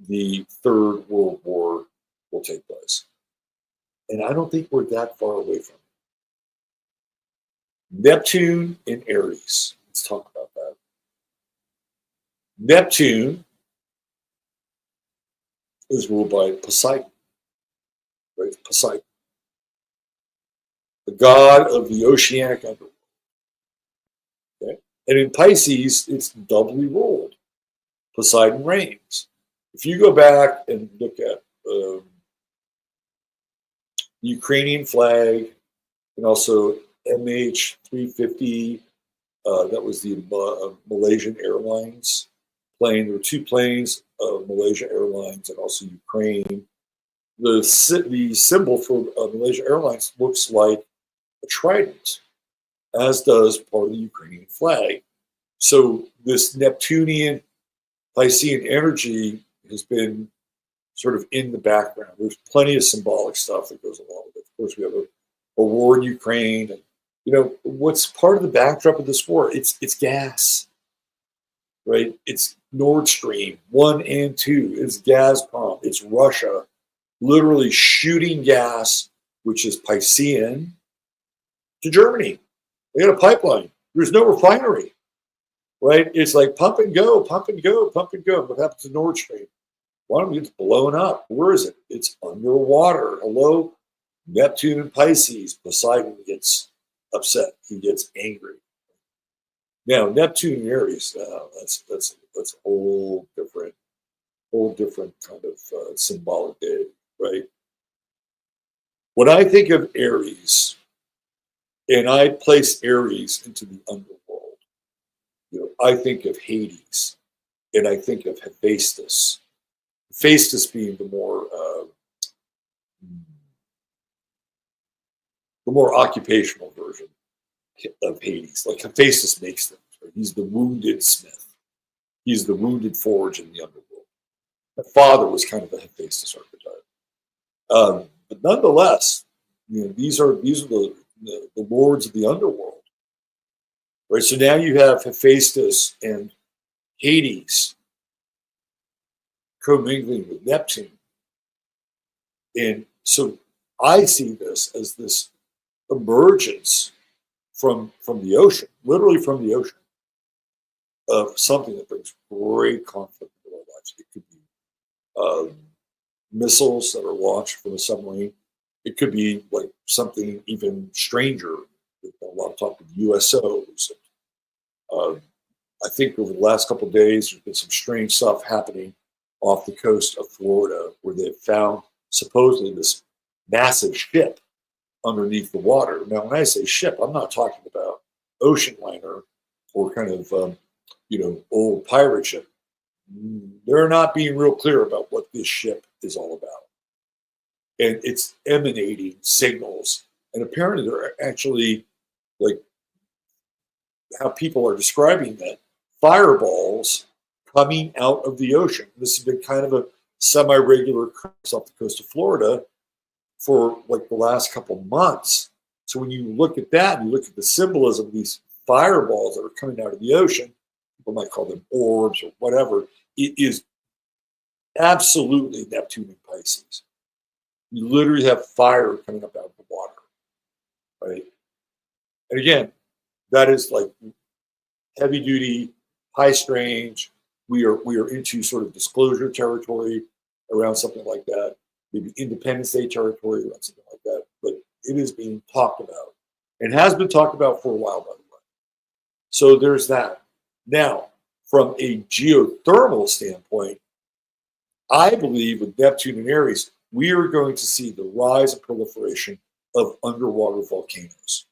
the Third World War will take place. And I don't think we're that far away from it. Neptune in Aries. Let's talk about that. Neptune is ruled by Poseidon, right? Poseidon, the god of the oceanic underworld. Okay? And in Pisces, it's doubly ruled. Poseidon reigns. If you go back and look at the Ukrainian flag and also MH350, that was the Malaysian Airlines plane. There were two planes of Malaysia Airlines and also Ukraine. The symbol for Malaysia Airlines looks like a trident, as does part of the Ukrainian flag. So this Neptunian Piscean energy has been sort of in the background. There's plenty of symbolic stuff that goes along with it. Of course, we have a war in Ukraine. And, you know, what's part of the backdrop of this war? It's gas, right? It's Nord Stream 1 and 2. It's Gazprom. It's Russia literally shooting gas, which is Piscean, to Germany. They got a pipeline. There's no refinery, right? It's like pump and go, pump and go, pump and go. What happens to Nord Stream? One of them gets blown up. Where is it? It's underwater. Hello? Neptune and Pisces. Poseidon gets upset. He gets angry. Now, Neptune and Aries, that's a whole different kind of symbolic day, right? When I think of Aries, and I place Aries into the underworld, you know, I think of Hades, and I think of Hephaestus. Hephaestus being the more occupational version of Hades. Like Hephaestus makes them. Right? He's the wounded smith. He's the wounded forge in the underworld. My father was kind of a Hephaestus archetype. But nonetheless, you know, these are the lords of the underworld. Right? So now you have Hephaestus and Hades commingling with Neptune. And so I see this as this emergence from the ocean, literally from the ocean, of something that brings great conflict into our lives. It could be missiles that are launched from a submarine. It could be like something even stranger. There's been a lot of talk with USOs. I think over the last couple of days, there's been some strange stuff happening off the coast of Florida, where they've found supposedly this massive ship underneath the water. Now, when I say ship, I'm not talking about ocean liner or kind of old pirate ship. They're not being real clear about what this ship is all about, and it's emanating signals. And apparently, they're actually, like how people are describing that, fireballs coming out of the ocean. This has been kind of a semi-regular occurrence off the coast of Florida for like the last couple months. So when you look at that and you look at the symbolism of these fireballs that are coming out of the ocean, people might call them orbs or whatever, it is absolutely Neptune and Pisces. You literally have fire coming up out of the water, right? And again, that is like heavy duty, high strange. We are into sort of disclosure territory around something like that, maybe Independence Day territory around something like that. But it is being talked about and has been talked about for a while, by the way. So there's that. Now, from a geothermal standpoint, I believe with Neptune and Aries, we are going to see the rise and proliferation of underwater volcanoes.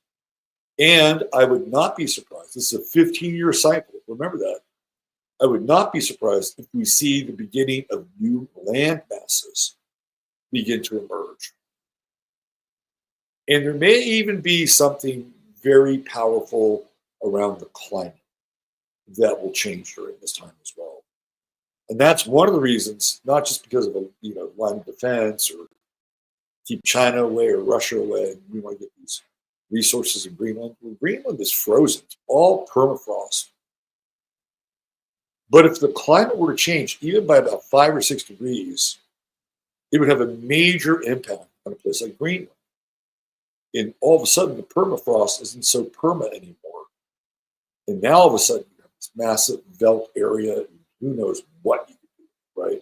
And I would not be surprised. This is a 15-year cycle. Remember that. I would not be surprised if we see the beginning of new land masses begin to emerge. And there may even be something very powerful around the climate that will change during this time as well. And that's one of the reasons, not just because of a line of defense or keep China away or Russia away. We want to get these resources in Greenland. Well, Greenland is frozen. It's all permafrost. But if the climate were to change, even by about 5 or 6 degrees, it would have a major impact on a place like Greenland. And all of a sudden, the permafrost isn't so perma anymore. And now all of a sudden, you have this massive veldt area. And who knows what you can do, right?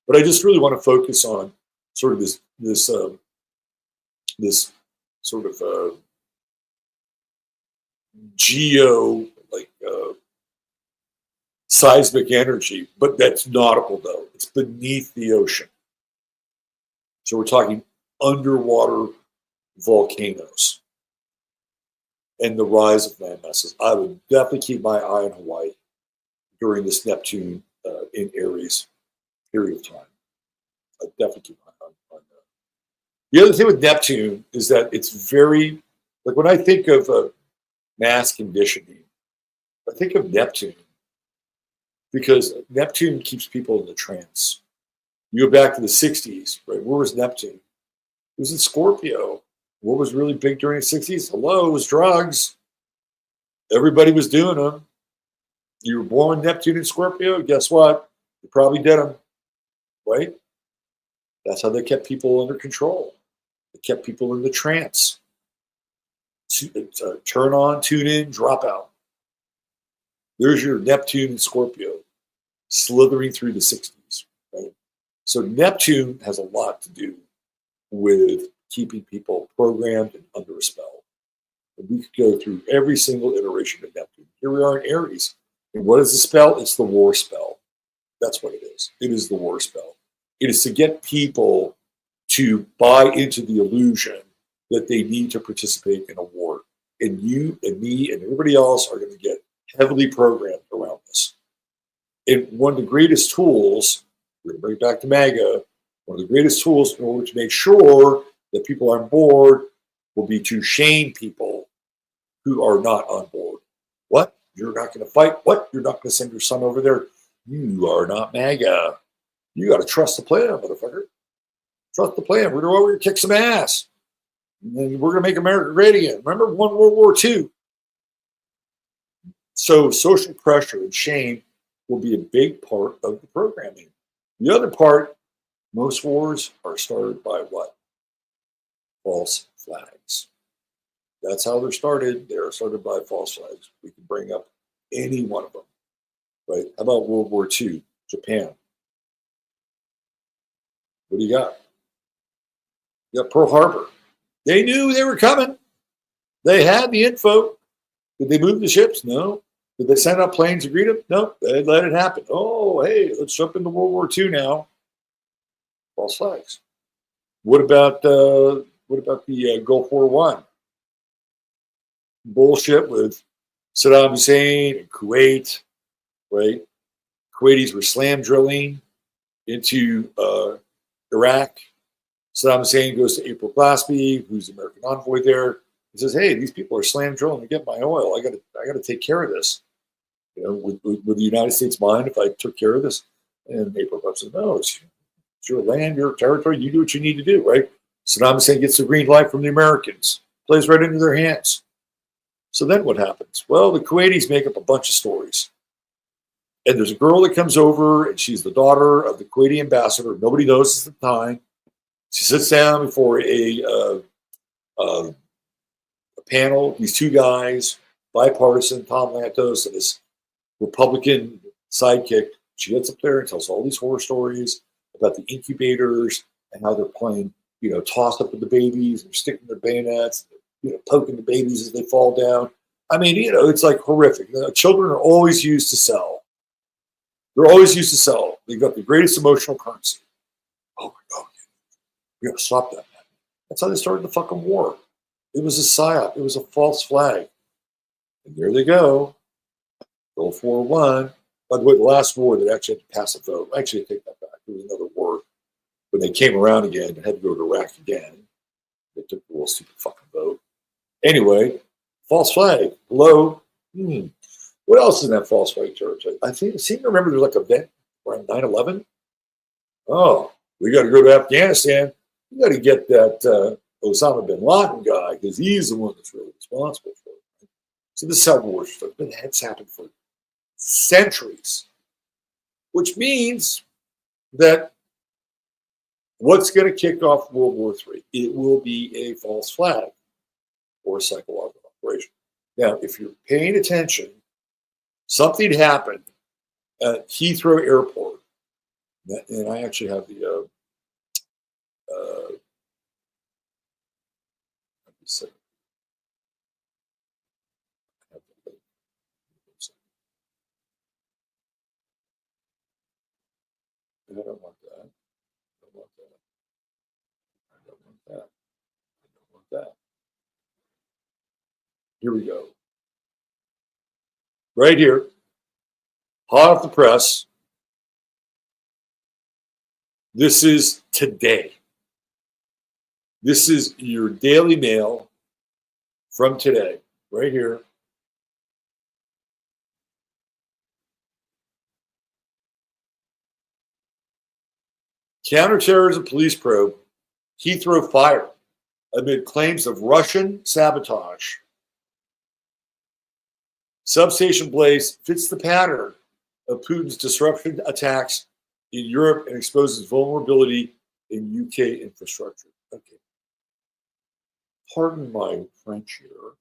But I just really want to focus on sort of this sort of geo seismic energy, but that's nautical though. It's beneath the ocean. So we're talking underwater volcanoes and the rise of land masses. I would definitely keep my eye on Hawaii during this Neptune in Aries period of time. I'd definitely keep my eye on that. The other thing with Neptune is that it's very, like when I think of mass conditioning, I think of Neptune because Neptune keeps people in the trance. You go back to the 60s, right? Where was Neptune? It was in Scorpio. What was really big during the 60s? Hello, it was drugs. Everybody was doing them. You were born Neptune in Scorpio, guess what? You probably did them, right? That's how they kept people under control. They kept people in the trance. Turn on, tune in, drop out. There's your Neptune and Scorpio slithering through the 60s, right? So Neptune has a lot to do with keeping people programmed and under a spell. And we could go through every single iteration of Neptune. Here we are in Aries. And what is the spell? It's the war spell. That's what it is. It is the war spell. It is to get people to buy into the illusion that they need to participate in a war. And you and me and everybody else are going to get heavily programmed around this. And one of the greatest tools, we're going to bring it back to MAGA, one of the greatest tools in order to make sure that people are on board will be to shame people who are not on board. What? You're not going to fight? What? You're not going to send your son over there? You are not MAGA. You got to trust the plan, motherfucker. Trust the plan. We're going to go over here and kick some ass. And we're going to make America great again. Remember World War II? So social pressure and shame will be a big part of the programming. The other part, most wars are started by what? False flags. That's how they're started. They are started by false flags. We can bring up any one of them. Right? How about World War II, Japan? What do you got? You got Pearl Harbor. They knew they were coming. They had the info. Did they move the ships? No. Did they send out planes to greet them? No. They let it happen. Oh, hey, let's jump into World War II now. False flags. What about the Gulf War I? Bullshit with Saddam Hussein and Kuwait, right? Kuwaitis were slam drilling into Iraq. Saddam Hussein goes to April Glaspie, who's the American envoy there, and says, "Hey, these people are slam drilling to get my oil. I got to take care of this. You know, would the United States mind if I took care of this?" And April Glaspie says, "No, it's your land, your territory. You do what you need to do, right?" Saddam Hussein gets the green light from the Americans, plays right into their hands. So then what happens? Well, the Kuwaitis make up a bunch of stories. And there's a girl that comes over, and she's the daughter of the Kuwaiti ambassador. Nobody knows at the time. She sits down before a panel. These two guys, bipartisan, Tom Lantos and his Republican sidekick. She gets up there and tells all these horror stories about the incubators and how they're playing, toss up with the babies and sticking their bayonets, poking the babies as they fall down. I mean, it's like horrific. Children are always used to sell. They're always used to sell. They've got the greatest emotional currency. Oh my God. We got to stop that. That's how they started the fucking war. It was a psyop. It was a false flag. And there they go. Gulf War I. By the way, the last war that actually had to pass a vote. Actually, I take that back. There was another war. When they came around again and had to go to Iraq again, they took the little stupid fucking vote. Anyway, false flag. Hello. What else is in that false flag territory? I seem to remember there's like an event around 9/11. Oh, we got to go to Afghanistan. We got to get that Osama bin Laden guy, because he's the one that's really responsible for it. So this is how wars start. But that's happened for centuries, which means that what's going to kick off World War III? It will be a false flag or a psychological operation. Now, if you're paying attention, something happened at Heathrow Airport, and I actually have the I don't want that. I don't want that. I don't want that. I don't want that. Here we go. Right here, hot off the press. This is today. This is your Daily Mail from today, right here. Counterterrorism police probe, Heathrow fire amid claims of Russian sabotage. Substation blaze fits the pattern of Putin's disruption attacks in Europe and exposes vulnerability in UK infrastructure. Okay. Pardon my French here,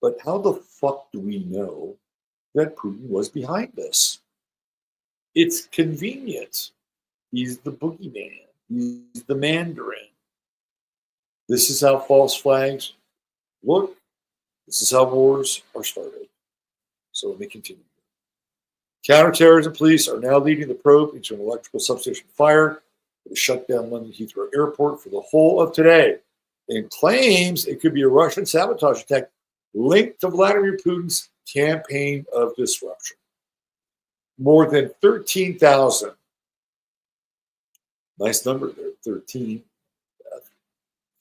but how the fuck do we know that Putin was behind this? It's convenient. He's the boogeyman. He's the Mandarin. This is how false flags look. This is how wars are started. So let me continue. Counterterrorism police are now leading the probe into an electrical substation fire that shut down London Heathrow Airport for the whole of today and claims it could be a Russian sabotage attack linked to Vladimir Putin's campaign of disruption. More than 13,000, nice number there, 13,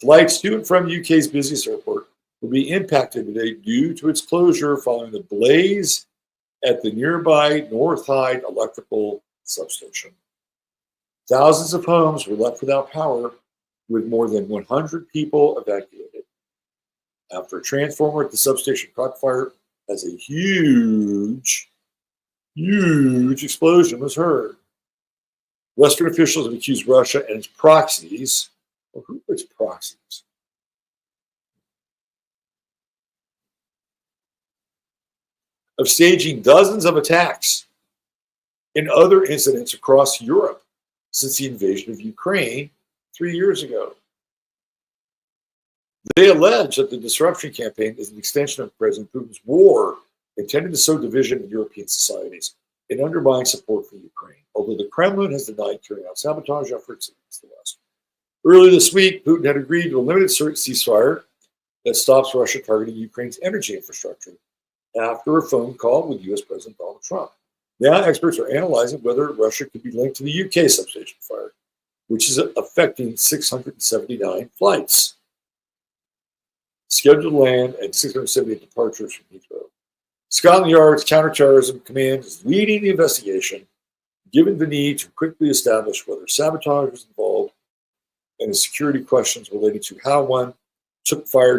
flights to and from UK's busiest airport will be impacted today due to its closure following the blaze at the nearby North Hyde electrical substation. Thousands of homes were left without power, with more than 100 people evacuated after a transformer at the substation caught fire as a huge explosion was heard. Western officials have accused Russia and its proxies, well, who are its proxies? Of staging dozens of attacks and other incidents across Europe since the invasion of Ukraine 3 years ago. They allege that the disruption campaign is an extension of President Putin's war intended to sow division in European societies and undermine support for Ukraine, although the Kremlin has denied carrying out sabotage efforts against the West. Earlier this week, Putin had agreed to a limited ceasefire that stops Russia targeting Ukraine's energy infrastructure after a phone call with U.S. President Donald Trump. Now, experts are analyzing whether Russia could be linked to the UK substation fire, which is affecting 679 flights scheduled to land and 678 departures from Heathrow. Scotland Yard's counterterrorism command is leading the investigation, given the need to quickly establish whether sabotage was involved and the security questions related to how one fire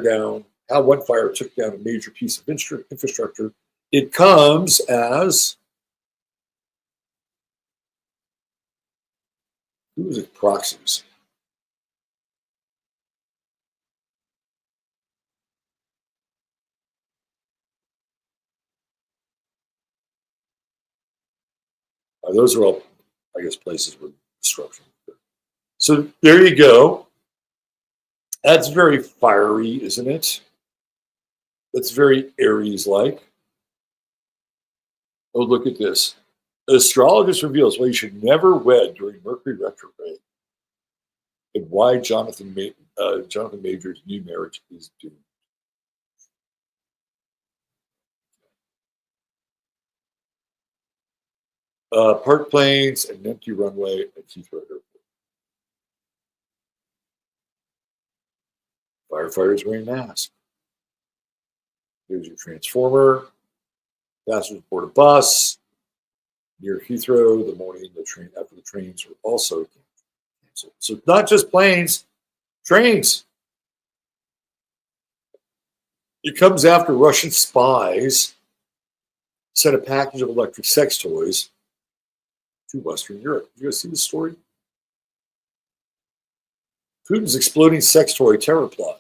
took down a major piece of infrastructure. It comes as who is it? Proxies. Those are all, I guess, places with disruption. So there you go. That's very fiery, isn't it? That's very Aries-like. Oh, look at this. Astrologist reveals why you should never wed during Mercury retrograde and why Jonathan Major's new marriage is doomed. Park planes and an empty runway at Heathrow Airport. Firefighters wearing masks. Here's your transformer. Passengers board a bus near Heathrow the morning after the trains were also canceled. So not just planes, trains. It comes after Russian spies sent a package of electric sex toys to Western Europe. You guys see this story? Putin's exploding sex toy terror plot.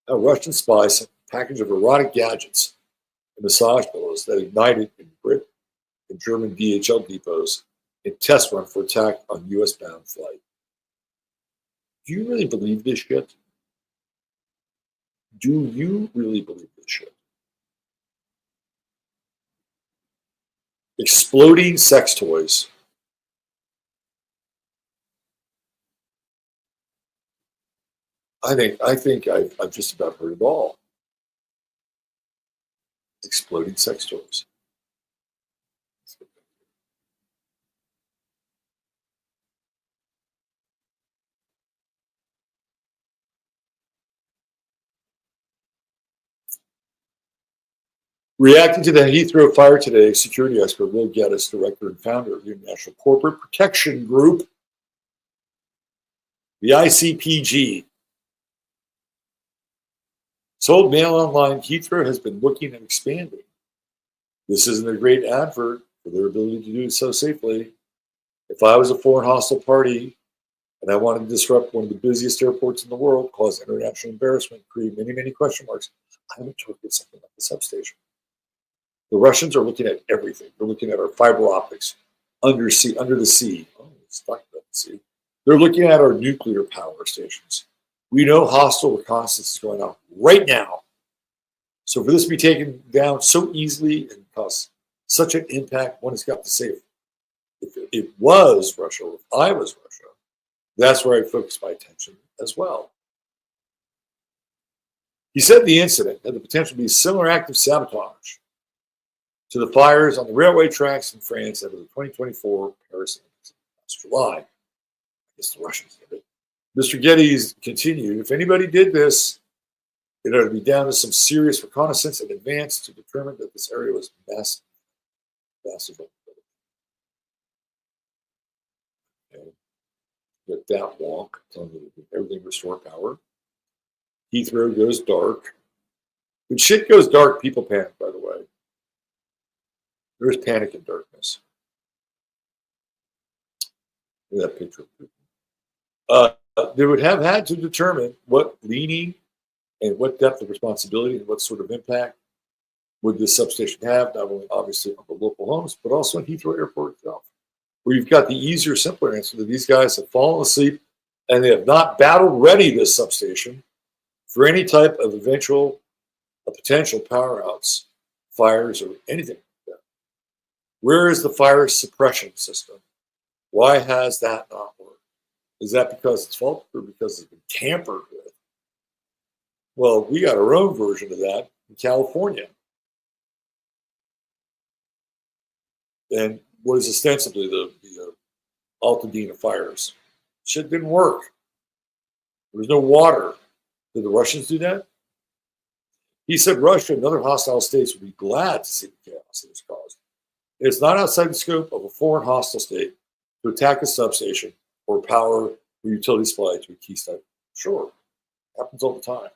How Russian spies sent a package of erotic gadgets and massage pillows that ignited in Brit and German DHL depots in test run for attack on U.S. bound flight. Do you really believe this shit? Do you really believe this shit? Exploding sex toys. I think I've just about heard it all. Exploding sex toys. Reacting to the Heathrow fire today, security expert Will Geddes, director and founder of the International Corporate Protection Group, the ICPG, told Mail Online Heathrow has been looking at expanding. This isn't a great advert for their ability to do so safely. If I was a foreign hostile party and I wanted to disrupt one of the busiest airports in the world, cause international embarrassment, create many, many question marks, I would target something like the substation. The Russians are looking at everything. They're looking at our fiber optics, under the sea. Oh, it's not about the sea. They're looking at our nuclear power stations. We know hostile reconnaissance is going on right now. So for this to be taken down so easily and cause such an impact, one has got to say, if it was Russia, or if I was Russia, that's where I'd focus my attention as well. He said the incident had the potential to be a similar act of sabotage to the fires on the railway tracks in France after the 2024 Paris Olympics last July. I guess the Russians did it. Mr. Geddes continued, if anybody did this, it ought to be down to some serious reconnaissance in advance to determine that this area was massive. Okay. With that walk, telling you everything restore power. Heathrow goes dark. When shit goes dark, people panic, by the way. There's panic and darkness. Look at that picture of Putin. They would have had to determine what leaning and what depth of responsibility and what sort of impact would this substation have, not only obviously on the local homes, but also in Heathrow Airport itself, where you've got the easier, simpler answer that these guys have fallen asleep and they have not battle ready this substation for any type of eventual potential power outs, fires, or anything like that. Where is the fire suppression system? Why has that not worked? Is that because it's faulty or because it's been tampered with? Well, we got our own version of that in California. And what is ostensibly the Altadena fires. Shit didn't work. There was no water. Did the Russians do that? He said Russia and other hostile states would be glad to see the chaos it has caused. It's not outside the scope of a foreign hostile state to attack a substation or power or utility supply to a key site. Sure, happens all the time.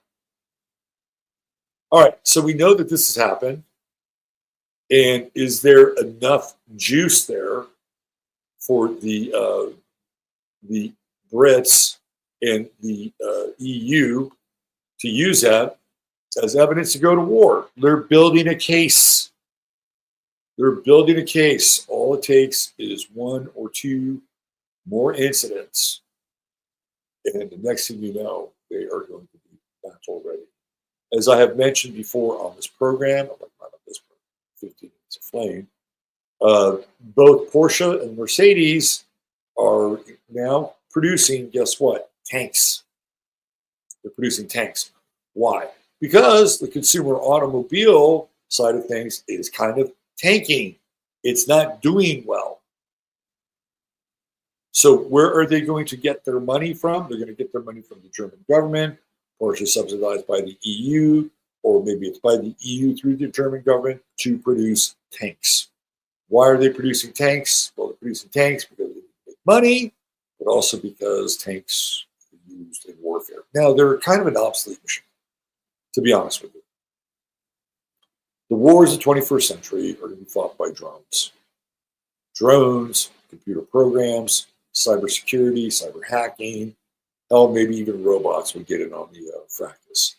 All right, so we know that this has happened. And is there enough juice there for the Brits and the EU to use that as evidence to go to war? They're building a case. They're building a case. All it takes is one or two more incidents. And the next thing you know, they are going to be battle ready. As I have mentioned before on this program, I'm not on this program, 15 Minutes of Flame, both Porsche and Mercedes are now producing, guess what? Tanks. They're producing tanks. Why? Because the consumer automobile side of things is kind of tanking. It's not doing well. So where are they going to get their money from? They're going to get their money from the German government, Porsche subsidized by the EU, or maybe it's by the EU through the German government to produce tanks. Why are they producing tanks? Well, they're producing tanks because they make money, but also because tanks are used in warfare. Now, they're kind of an obsolete machine, to be honest with you. The wars of the 21st century are going to be fought by drones. Drones, computer programs, cybersecurity, cyber hacking, hell, maybe even robots would get in on the practice.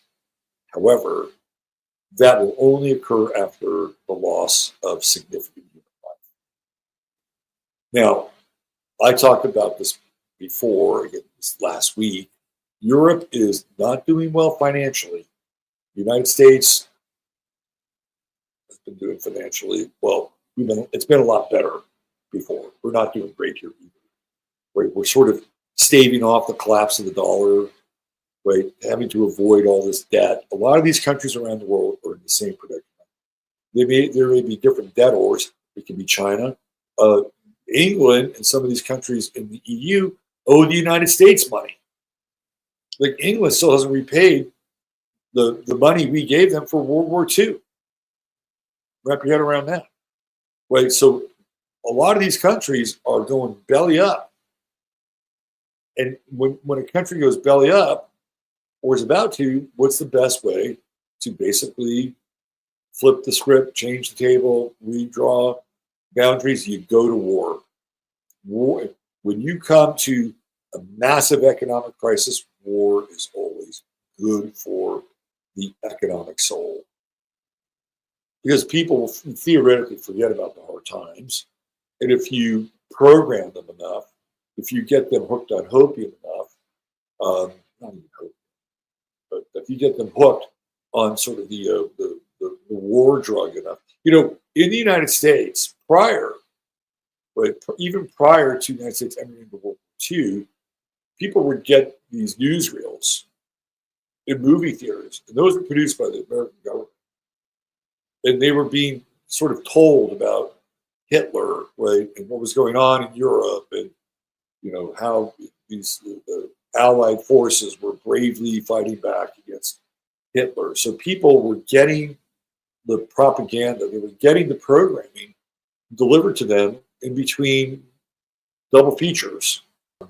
However, that will only occur after the loss of significant human life. Now, I talked about this before, again, this last week. Europe is not doing well financially. The United States has been doing financially well. It's been a lot better before. We're not doing great here either. Right? We're sort of staving off the collapse of the dollar, right? Having to avoid all this debt. A lot of these countries around the world are in the same predicament. There may be different debtors. It can be China. England and some of these countries in the EU owe the United States money. Like England still hasn't repaid the money we gave them for World War II. Wrap your head around that. Right? So a lot of these countries are going belly up. And when a country goes belly up, or is about to, what's the best way to basically flip the script, change the table, redraw boundaries? You go to war. When you come to a massive economic crisis, war is always good for the economic soul. Because people will theoretically forget about the hard times. And if you program them enough, if you get them hooked on hopium enough, not even hopium, but if you get them hooked on sort of the war drug enough, in the United States, even prior to the United States entering into World War II, people would get these newsreels in movie theaters, and those were produced by the American government, and they were being sort of told about Hitler, right, and what was going on in Europe, and how these the Allied forces were bravely fighting back against Hitler. So people were getting the propaganda, they were getting the programming delivered to them in between double features.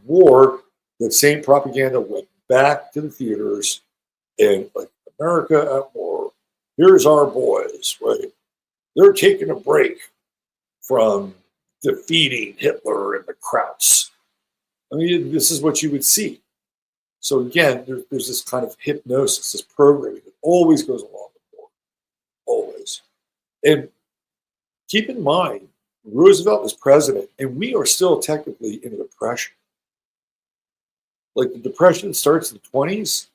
War, that same propaganda went back to the theaters, and like, America at war, here's our boys, right? They're taking a break from defeating Hitler and the Krauts. I mean, this is what you would see. So again, there's this kind of hypnosis, this programming that always goes along with war, always. And keep in mind, Roosevelt was president, and we are still technically in a depression. Like the depression starts in the 20s,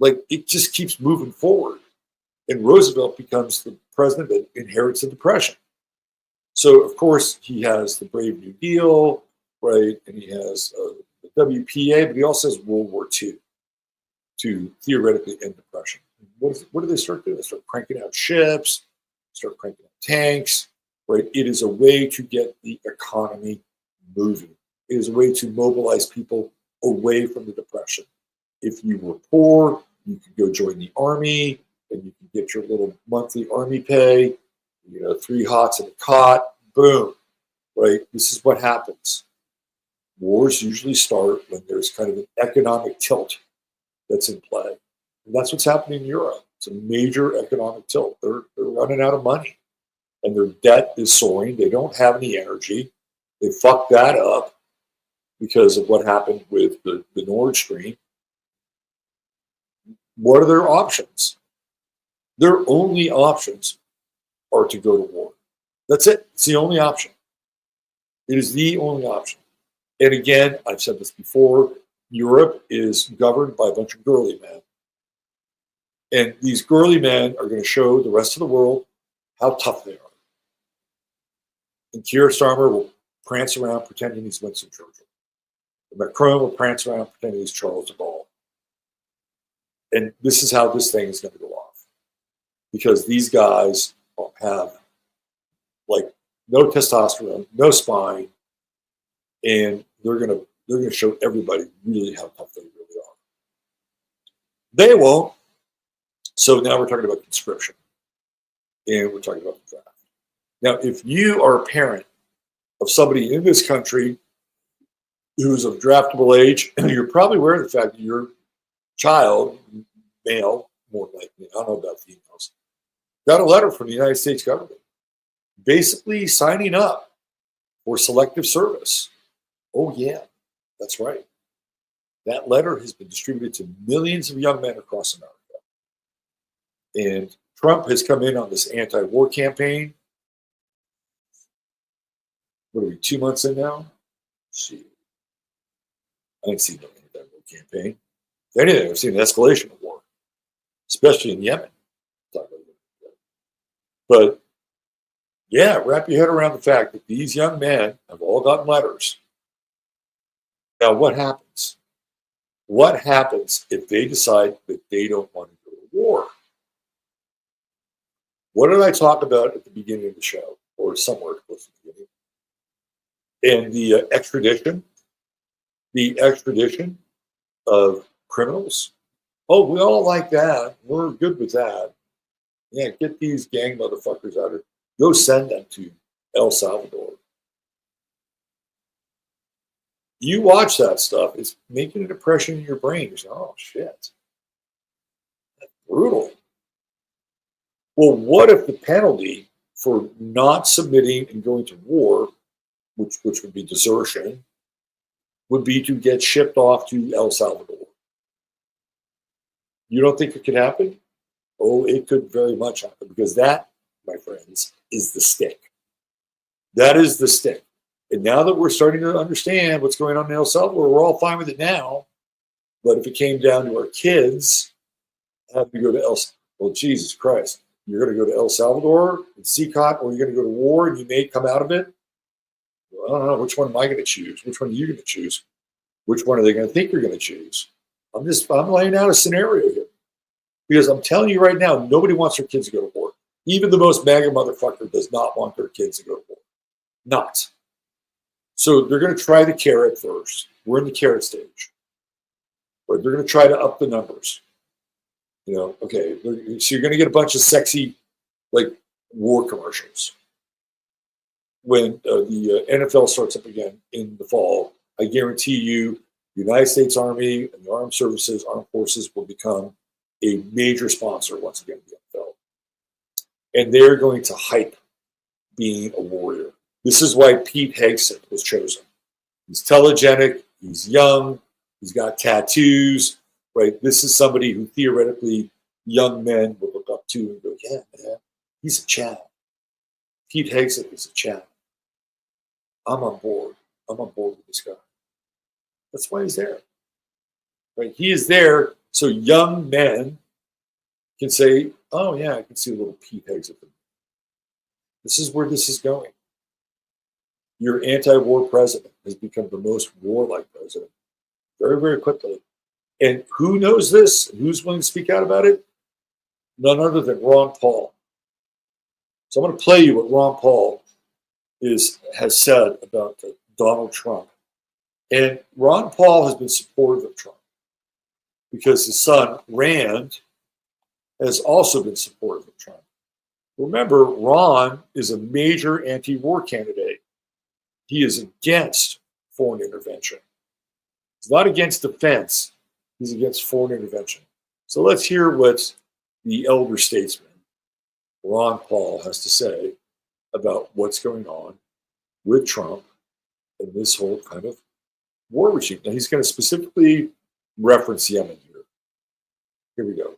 like it just keeps moving forward. And Roosevelt becomes the president that inherits the depression. So, of course, he has the Brave New Deal, right? And he has the WPA, but he also has World War II to theoretically end depression. What do they start doing? They start cranking out ships, start cranking out tanks, right? It is a way to get the economy moving. It is a way to mobilize people away from the depression. If you were poor, you could go join the army, and you can get your little monthly army pay, 3 hots and a cot, boom, right? This is what happens. Wars usually start when there's kind of an economic tilt that's in play. And that's what's happening in Europe. It's a major economic tilt. They're running out of money, and their debt is soaring. They don't have any energy. They fucked that up because of what happened with the Nord Stream. What are their options? Their only options are to go to war. That's it. It's the only option. It is the only option. And again, I've said this before, Europe is governed by a bunch of girly men. And these girly men are going to show the rest of the world how tough they are. And Keir Starmer will prance around pretending he's Winston Churchill. And Macron will prance around pretending he's Charles de Gaulle. And this is how this thing is going to go off. Because these guys have like no testosterone, no spine, and they're gonna show everybody really how tough they really are. They won't. So now we're talking about conscription, and we're talking about the draft. Now, if you are a parent of somebody in this country who's of draftable age, you're probably aware of the fact that your child, male, more likely, I don't know about females, got a letter from the United States government basically signing up for selective service. Oh, yeah, that's right. That letter has been distributed to millions of young men across America. And Trump has come in on this anti-war campaign. What are we, 2 months in now? Let's see. I didn't see no anti-war campaign. If anything, I've seen an escalation of war, especially in Yemen. But yeah, wrap your head around the fact that these young men have all gotten letters. Now, what happens? What happens if they decide that they don't want to go to war? What did I talk about at the beginning of the show, or somewhere close to the beginning? And the extradition of criminals. Oh, we all like that. We're good with that. Yeah, get these gang motherfuckers out of. Go send them to El Salvador. You watch that stuff, it's making an impression in your brain. You're saying, oh, shit. That's brutal. Well, what if the penalty for not submitting and going to war, which would be desertion, would be to get shipped off to El Salvador? You don't think it could happen? Oh, it could very much happen, because that, my friends, is the stick. That is the stick. And now that we're starting to understand what's going on in El Salvador, we're all fine with it now. But if it came down to our kids having to go to well, Jesus Christ, you're going to go to El Salvador and CCOT, or you're going to go to war and you may come out of it? Well, I don't know. Which one am I going to choose? Which one are you going to choose? Which one are they going to think you're going to choose? I'm laying out a scenario here. Because I'm telling you right now, nobody wants their kids to go to war. Even the most MAGA motherfucker does not want their kids to go to war. Not. So they're going to try the carrot first. We're in the carrot stage. But they're going to try to up the numbers. You know, okay, so you're going to get a bunch of sexy, like, war commercials. When the NFL starts up again in the fall, I guarantee you the United States Army and the armed forces will become a major sponsor once again of the NFL. And they're going to hype being a warrior. This is why Pete Hegseth was chosen. He's telegenic, he's young, he's got tattoos, right? This is somebody who theoretically young men would look up to and go, yeah, man, he's a champ. Pete Hegseth is a champ. I'm on board. I'm on board with this guy. That's why he's there. Right? He is there so young men can say, oh, yeah, I can see a little Pete Hegseth. This is where this is going. Your anti-war president has become the most warlike president very, very quickly. And who knows this? Who's willing to speak out about it? None other than Ron Paul. So I'm going to play you what Ron Paul has said about Donald Trump. And Ron Paul has been supportive of Trump because his son, Rand, has also been supportive of Trump. Remember, Ron is a major anti-war candidate. He is against foreign intervention. He's not against defense. He's against foreign intervention. So let's hear what the elder statesman, Ron Paul, has to say about what's going on with Trump and this whole kind of war regime. Now, he's going to specifically reference Yemen here. Here we go.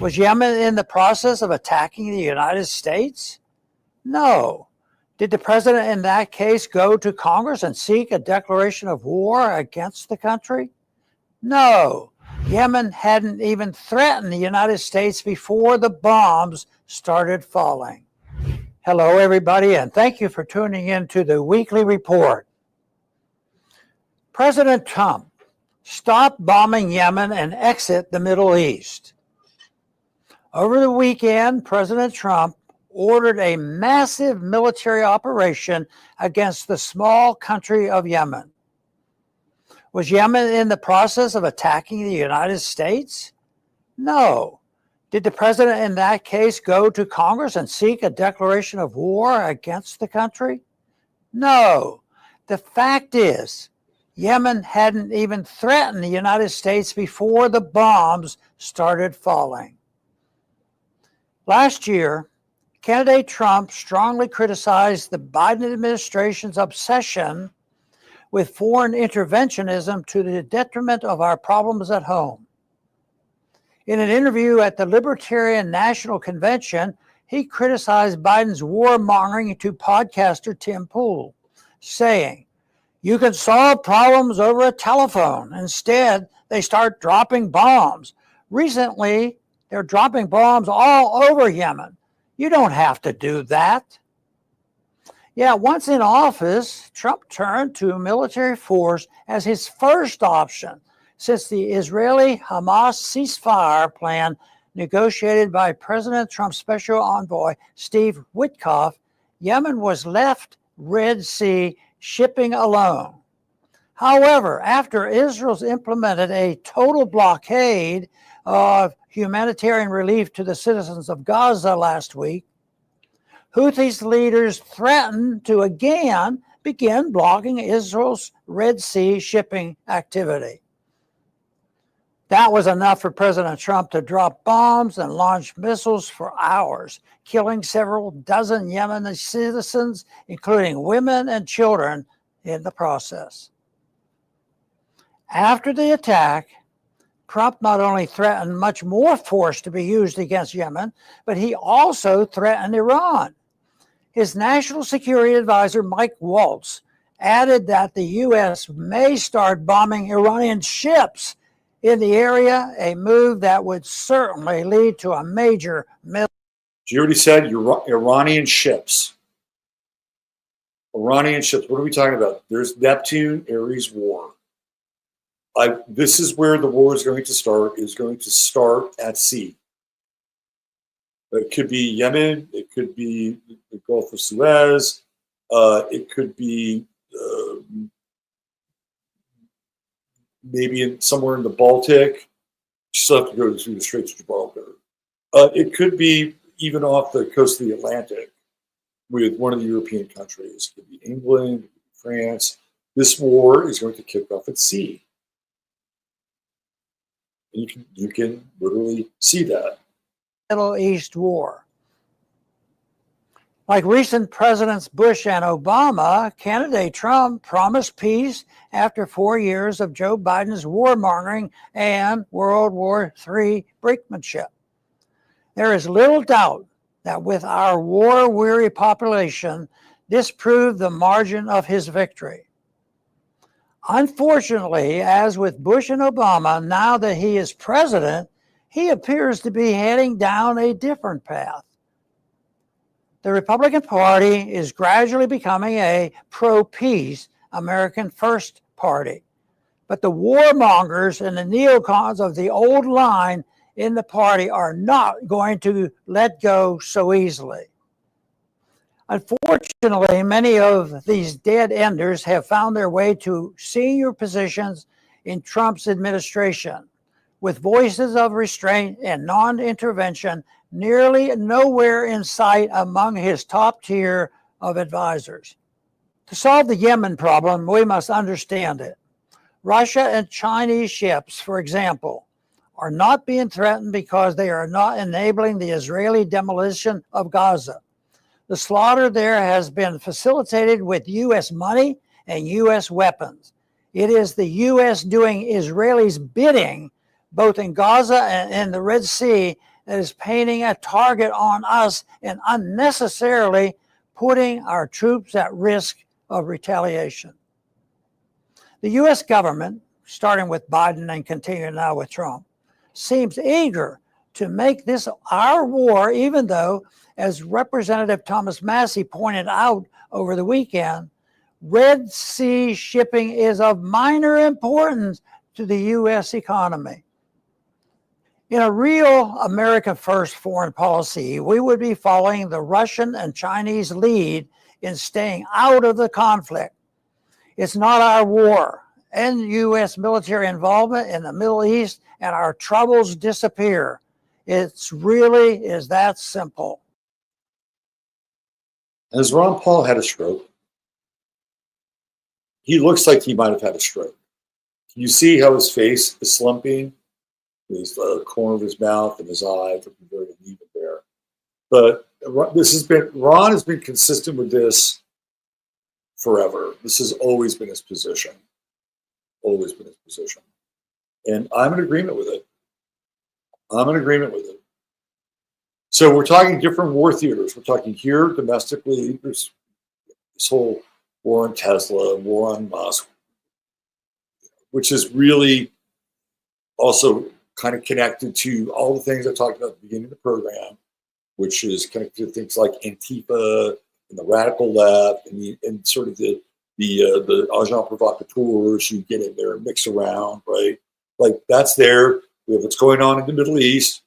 Was Yemen in the process of attacking the United States? No. Did the president in that case go to Congress and seek a declaration of war against the country? No. Yemen hadn't even threatened the United States before the bombs started falling. Hello, everybody, and thank you for tuning in to the weekly report. President Trump, stop bombing Yemen and exit the Middle East. Over the weekend, President Trump ordered a massive military operation against the small country of Yemen. Was Yemen in the process of attacking the United States? No. Did the president in that case go to Congress and seek a declaration of war against the country? No. The fact is, Yemen hadn't even threatened the United States before the bombs started falling. Last year, candidate Trump strongly criticized the Biden administration's obsession with foreign interventionism to the detriment of our problems at home. In an interview at the Libertarian National Convention, he criticized Biden's warmongering to podcaster Tim Pool, saying, "You can solve problems over a telephone. Instead, they start dropping bombs. Recently, they're dropping bombs all over Yemen. You don't have to do that." Yeah, once in office, Trump turned to military force as his first option since the Israeli-Hamas ceasefire plan negotiated by President Trump's special envoy, Steve Witkoff. Yemen was left Red Sea shipping alone. However, after Israel's implemented a total blockade of humanitarian relief to the citizens of Gaza last week, Houthis leaders threatened to again begin blocking Israel's Red Sea shipping activity. That was enough for President Trump to drop bombs and launch missiles for hours, killing several dozen Yemeni citizens, including women and children, in the process. After the attack, Trump not only threatened much more force to be used against Yemen, but he also threatened Iran. His national security advisor, Mike Waltz, added that the U.S. may start bombing Iranian ships in the area, a move that would certainly lead to a major military. You already said Iranian ships. Iranian ships. What are we talking about? There's Neptune, Aries war. This is where the war is going to start. Is going to start at sea. It could be Yemen. It could be the Gulf of Suez. It could be maybe somewhere in the Baltic. You still have to go through the Straits of Gibraltar. It could be even off the coast of the Atlantic with one of the European countries. It could be England, France. This war is going to kick off at sea. You can literally see that. Middle East war. Like recent Presidents Bush and Obama, candidate Trump promised peace after 4 years of Joe Biden's warmongering and World War III brinkmanship. There is little doubt that with our war-weary population, this proved the margin of his victory. Unfortunately, as with Bush and Obama, now that he is president, he appears to be heading down a different path. The Republican Party is gradually becoming a pro-peace, American First Party. But the warmongers and the neocons of the old line in the party are not going to let go so easily. Unfortunately, many of these dead enders have found their way to senior positions in Trump's administration, with voices of restraint and non-intervention nearly nowhere in sight among his top tier of advisors. To solve the Yemen problem, we must understand it. Russia and Chinese ships, for example, are not being threatened because they are not enabling the Israeli demolition of Gaza. The slaughter there has been facilitated with U.S. money and U.S. weapons. It is the U.S. doing Israelis' bidding, both in Gaza and in the Red Sea, that is painting a target on us and unnecessarily putting our troops at risk of retaliation. The U.S. government, starting with Biden and continuing now with Trump, seems eager to make this our war, even though, as Representative Thomas Massie pointed out over the weekend, Red Sea shipping is of minor importance to the U.S. economy. In a real America First foreign policy, we would be following the Russian and Chinese lead in staying out of the conflict. It's not our war. End U.S. military involvement in the Middle East and our troubles disappear. It's really is that simple. Has Ron Paul had a stroke? He looks like he might have had a stroke. Can you see how his face is slumping? His corner of his mouth and his eye looking very uneven there. But Ron has been consistent with this forever. This has always been his position. Always been his position. And I'm in agreement with it. So we're talking different war theaters. We're talking here domestically. There's this whole war on Tesla, war on Musk, which is really also kind of connected to all the things I talked about at the beginning of the program, which is connected to things like Antifa and the radical left and sort of the agents provocateurs who get in there and mix around, right? Like that's there. We have what's going on in the Middle East,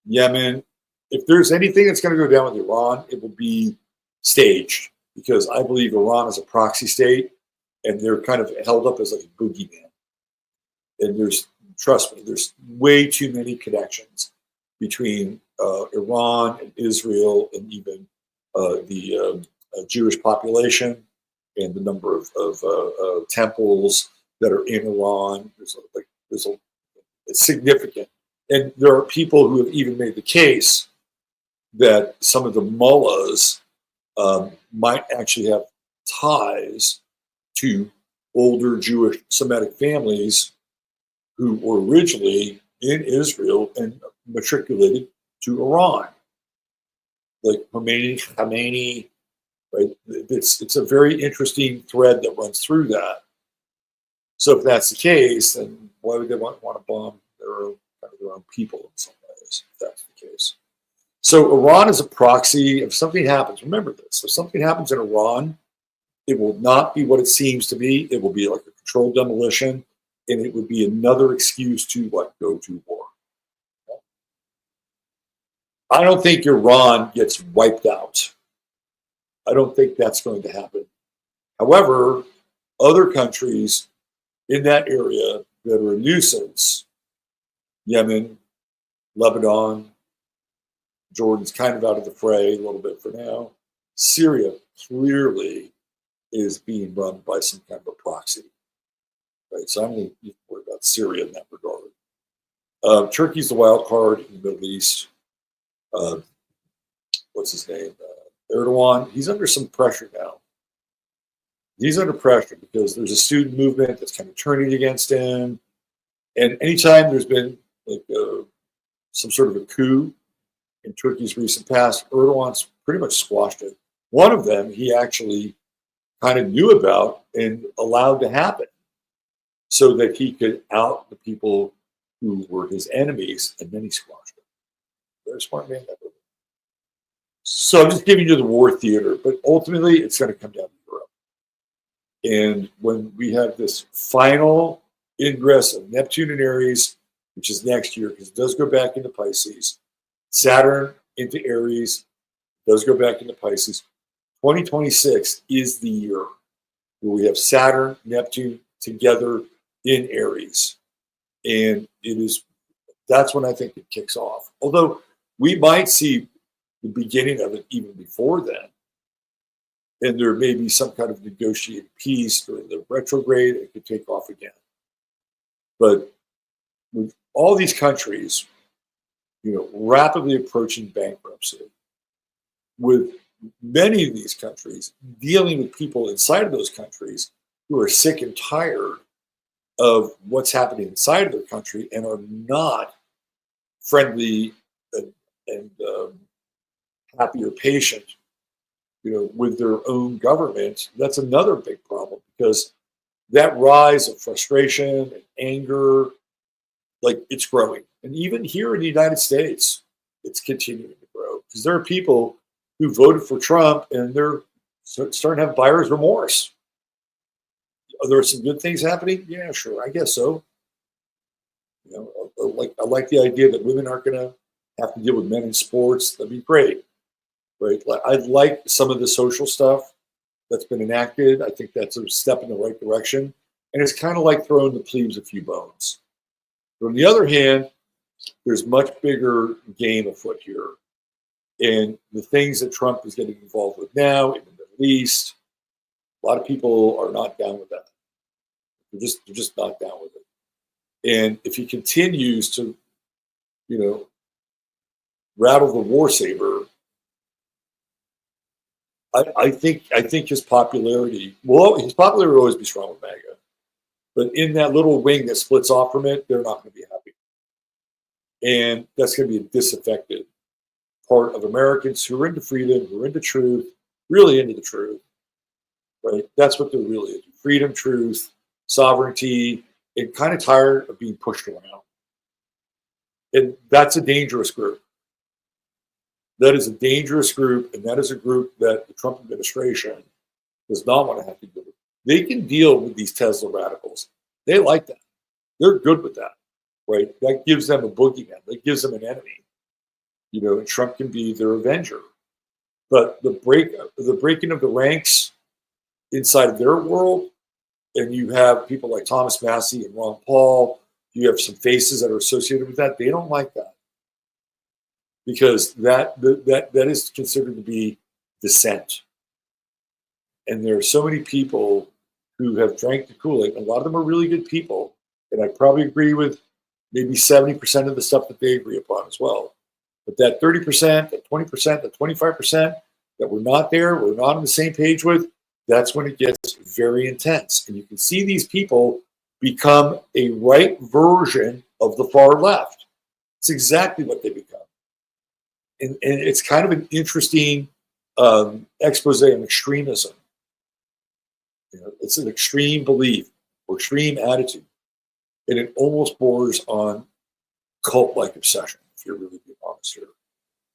Yemen. If there's anything that's going to go down with Iran, it will be staged because I believe Iran is a proxy state and they're kind of held up as like a boogeyman. And trust me, there's way too many connections between Iran and Israel and even the Jewish population and the number of temples that are in Iran. It's significant. And there are people who have even made the case that some of the mullahs might actually have ties to older Jewish Semitic families who were originally in Israel and matriculated to Iran, like Khomeini, right? It's a very interesting thread that runs through that. So if that's the case, then why would they want to bomb their own people in some ways, if that's the case? So Iran is a proxy. If something happens, remember this, if something happens in Iran, it will not be what it seems to be. It will be like a controlled demolition, and it would be another excuse to go to war. I don't think Iran gets wiped out. I don't think that's going to happen. However, other countries in that area that are a nuisance, Yemen, Lebanon, Jordan's kind of out of the fray a little bit for now. Syria clearly is being run by some kind of a proxy. Right? So I'm going to worry about Syria in that regard. Turkey's the wild card in the Middle East. What's his name? Erdogan. He's under some pressure now. He's under pressure because there's a student movement that's kind of turning against him. And anytime there's been some sort of a coup in Turkey's recent past, Erdogan's pretty much squashed it. One of them he actually kind of knew about and allowed to happen so that he could out the people who were his enemies, and then he squashed it. Very smart man, that movie. So I'm just giving you the war theater, but ultimately it's going to come down to Europe. And when we have this final ingress of Neptune and Aries, which is next year, because it does go back into Pisces, Saturn into Aries, does go back into Pisces. 2026 is the year where we have Saturn, Neptune together in Aries. And that's when I think it kicks off. Although we might see the beginning of it even before then. And there may be some kind of negotiated peace during the retrograde. It could take off again. But with all these countries, rapidly approaching bankruptcy, with many of these countries dealing with people inside of those countries who are sick and tired of what's happening inside of their country and are not friendly and happy or patient, with their own government. That's another big problem because that rise of frustration and anger, it's growing. And even here in the United States, it's continuing to grow because there are people who voted for Trump and they're starting to have buyer's remorse. Are there some good things happening? Yeah, sure. I guess so. I like the idea that women aren't going to have to deal with men in sports. That'd be great, right? I like some of the social stuff that's been enacted. I think that's a step in the right direction. And it's kind of like throwing the plebes a few bones. But on the other hand, there's much bigger game afoot here. And the things that Trump is getting involved with now in the Middle East, a lot of people are not down with that. They're just not down with it. And if he continues to, rattle the war saber I think his popularity, well, his popularity will always be strong with MAGA, but in that little wing that splits off from it, they're not going to be happy, and that's going to be a disaffected part of Americans who are into freedom, who are into truth, really into the truth, right? That's what they're really into: freedom, truth, sovereignty, and kind of tired of being pushed around. And that's a dangerous group. That is a dangerous group, and that is a group that the Trump administration does not want to have to deal with. They can deal with these Tesla radicals. They like that. They're good with that, right? That gives them a boogeyman. That gives them an enemy. And Trump can be their avenger. But the breaking of the ranks inside of their world, and you have people like Thomas Massey and Ron Paul, you have some faces that are associated with that. They don't like that, because that is considered to be dissent. And there are so many people who have drank the Kool-Aid. A lot of them are really good people, and I probably agree with maybe 70% of the stuff that they agree upon as well. But that 30%, that 20%, that 25% that we're not there, we're not on the same page with, that's when it gets very intense. And you can see these people become a right version of the far left. It's exactly what they become. And it's kind of an interesting expose on extremism. It's an extreme belief or extreme attitude. And it almost borders on cult-like obsession, if you're really being honest here.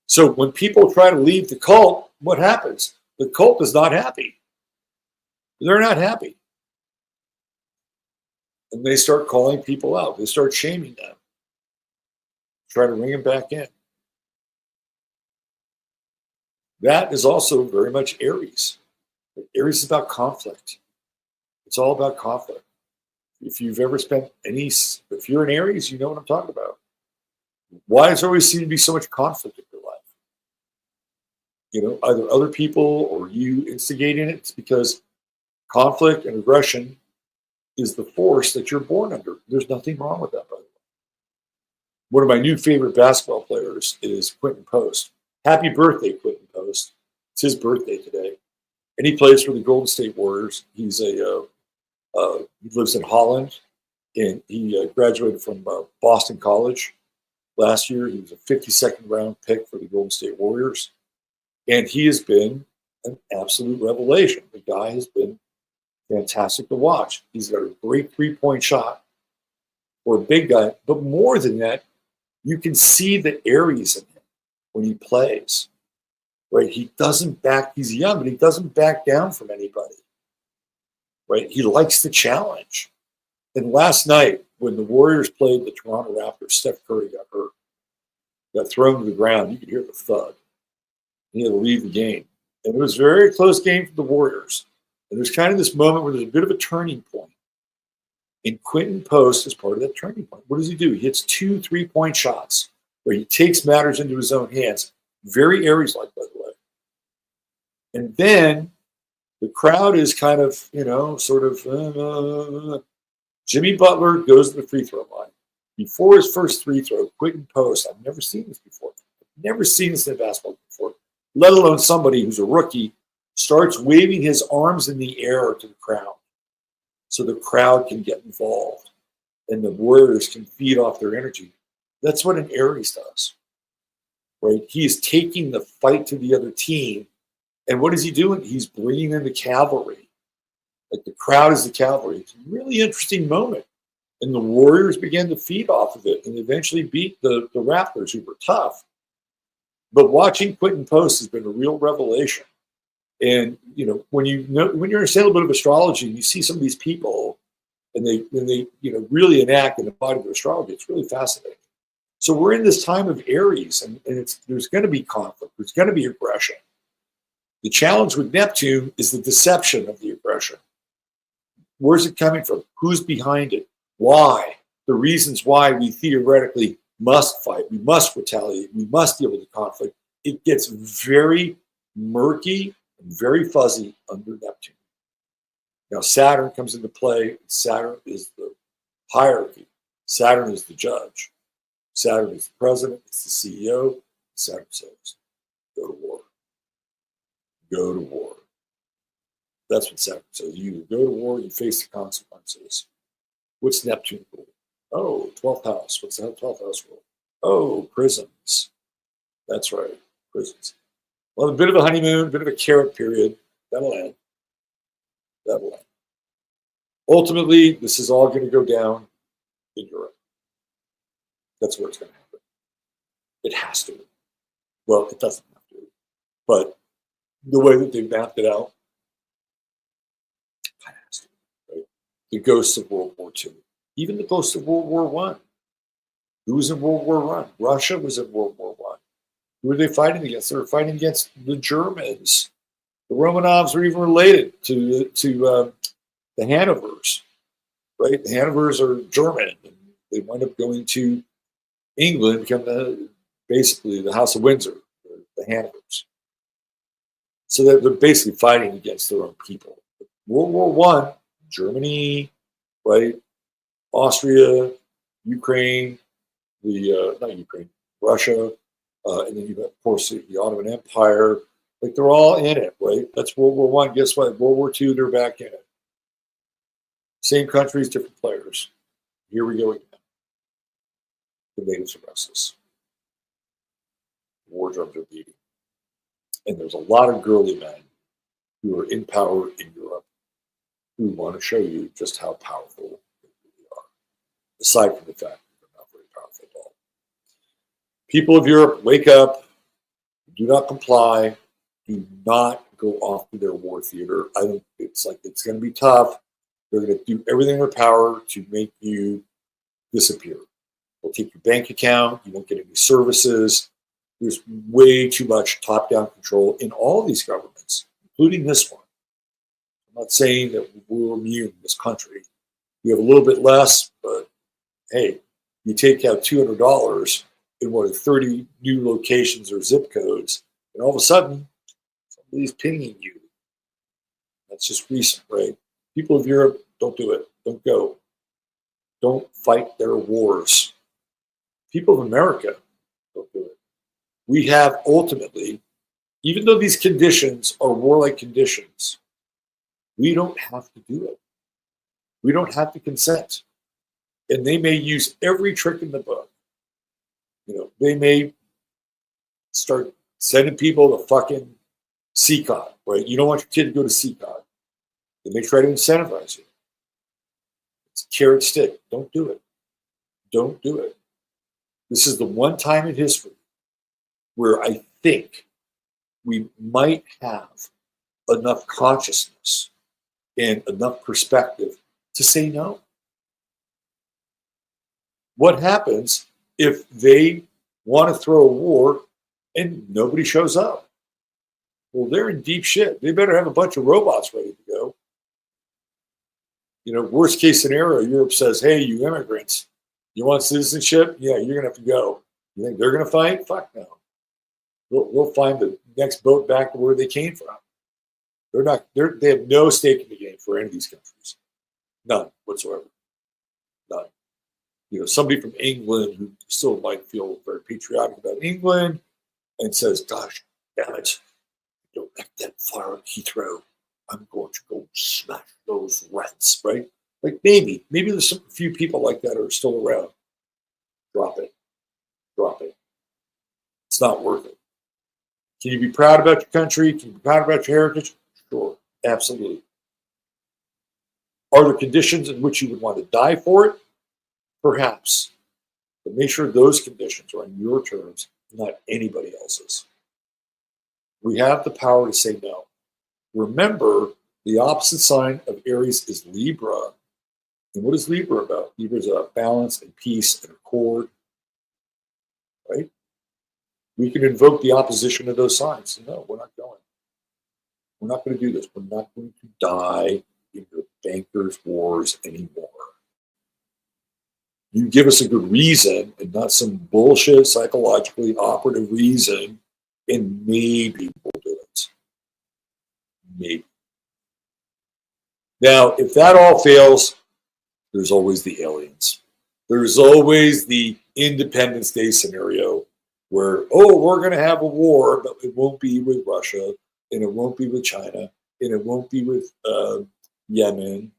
So when people try to leave the cult, what happens? The cult is not happy. They're not happy. And they start calling people out. They start shaming them. Try to bring them back in. That is also very much Aries. Aries is about conflict. It's all about conflict. If you've ever if you're an Aries, you know what I'm talking about. Why does there always seem to be so much conflict in your life? Either other people or you instigating it. It's because conflict and aggression is the force that you're born under. There's nothing wrong with that, by the way. One of my new favorite basketball players is Quentin Post. Happy birthday, Quentin Post. It's his birthday today. And he plays for the Golden State Warriors. He lives in Holland, and he graduated from Boston College last year. He was a 52nd round pick for the Golden State Warriors. And he has been an absolute revelation. The guy has been fantastic to watch. He's got a great three-point shot for a big guy. But more than that, you can see the Aries in him when he plays. Right? He's young, but he doesn't back down from anybody. Right? He likes the challenge. And last night, when the Warriors played the Toronto Raptors, Steph Curry got hurt, got thrown to the ground. You could hear the thud. He had to leave the game. And it was a very close game for the Warriors. And there's kind of this moment where there's a bit of a turning point. And Quentin Post is part of that turning point. What does he do? He hits 2 3-point shots where he takes matters into his own hands. Very Aries-like, by the way. And then the crowd is kind of, Jimmy Butler goes to the free throw line. Before his first free throw, Quentin Post, I've never seen this before. I've never seen this in basketball before, let alone somebody who's a rookie, starts waving his arms in the air to the crowd so the crowd can get involved and the Warriors can feed off their energy. That's what an Aries does, right? He's taking the fight to the other team. And what is he doing? He's bringing in the cavalry. Like the crowd is the cavalry. It's a really interesting moment. And the Warriors began to feed off of it and eventually beat the Raptors, who were tough. But watching Quentin Post has been a real revelation. And when you understand a little bit of astrology and you see some of these people and they really enact and embody their astrology, it's really fascinating. So we're in this time of Aries, and there's going to be conflict. There's going to be aggression. The challenge with Neptune is the deception of the aggression. Where's it coming from? Who's behind it? Why? The reasons why we theoretically must fight, we must retaliate, we must deal with the conflict. It gets very murky and very fuzzy under Neptune. Now, Saturn comes into play. Saturn is the hierarchy. Saturn is the judge. Saturn is the president. It's the CEO. Saturn says, go to war. go to war. That's what Saturn says. You either go to war, you face the consequences. What's Neptune rule? Oh, 12th house. What's the 12th house rule? Oh, prisons. That's right, prisons. Well, a bit of a honeymoon, a bit of a carrot period. That'll end. That'll end. Ultimately, this is all going to go down in Europe. That's where it's going to happen. It has to. Well, it doesn't have to. But the way that they mapped it out, it has to. Right? The ghosts of World War II. Even the ghosts of World War I. Who was in World War I? Russia was in World War I. Who were they fighting against? They were fighting against the Germans. The Romanovs were even related to the Hanovers, right? The Hanovers are German. And they wind up going to England, become basically the House of Windsor, the Hanovers. So they're basically fighting against their own people. World War I, Germany, right? Austria, Ukraine, not Ukraine, Russia, and then you've got, of course, the Ottoman Empire. Like, they're all in it, right? That's World War I. Guess what? World War II, they're back in it. Same countries, different players. Here we go again. The natives are restless. War drums are beating. And there's a lot of girly men who are in power in Europe who want to show you just how powerful they really are. Aside from the fact that they're not very powerful at all. People of Europe, wake up. Do not comply. Do not go off to their war theater. I think it's going to be tough. They're going to do everything in their power to make you disappear. They'll take your bank account. You won't get any services. There's way too much top-down control in all these governments, including this one. I'm not saying that we're immune in this country. We have a little bit less, but hey, you take out $200 in what are 30 new locations or zip codes, and all of a sudden, somebody's pinging you. That's just recent, right? People of Europe, don't do it. Don't go. Don't fight their wars. People of America, don't do it. We have ultimately, even though these conditions are warlike conditions, we don't have to do it. We don't have to consent. And they may use every trick in the book. You know, they may start sending people to fucking CCOT, right? You don't want your kid to go to CCOT. They may try to incentivize you. It's a carrot stick. Don't do it. Don't do it. This is the one time in history where I think we might have enough consciousness and enough perspective to say no. What happens if they want to throw a war and nobody shows up? Well, they're in deep shit. They better have a bunch of robots ready to go. You know, worst case scenario, Europe says, hey, you immigrants, you want citizenship? Yeah, you're going to have to go. You think they're going to fight? Fuck no. We'll find the next boat back to where they came from. They have no stake in the game for any of these countries. None whatsoever. None. You know, somebody from England who still might feel very patriotic about England and says, gosh, damn it, don't let that fire at Heathrow. I'm going to go smash those rents, right? Like maybe there's a few people like that are still around. Drop it. Drop it. It's not worth it. Can you be proud about your country? Can you be proud about your heritage? Sure, absolutely. Are there conditions in which you would want to die for it? Perhaps. But make sure those conditions are on your terms, not anybody else's. We have the power to say no. Remember, the opposite sign of Aries is Libra. And what is Libra about? Libra is about balance and peace and accord. Right? We can invoke the opposition of those signs. No, we're not going. We're not going to do this. We're not going to die in your bankers' wars anymore. You give us a good reason and not some bullshit psychologically operative reason, and maybe we'll do it. Maybe. Now, if that all fails, there's always the aliens. There's always the Independence Day scenario where, oh, we're going to have a war, but it won't be with Russia. and it won't be with China, and it won't be with Yemen,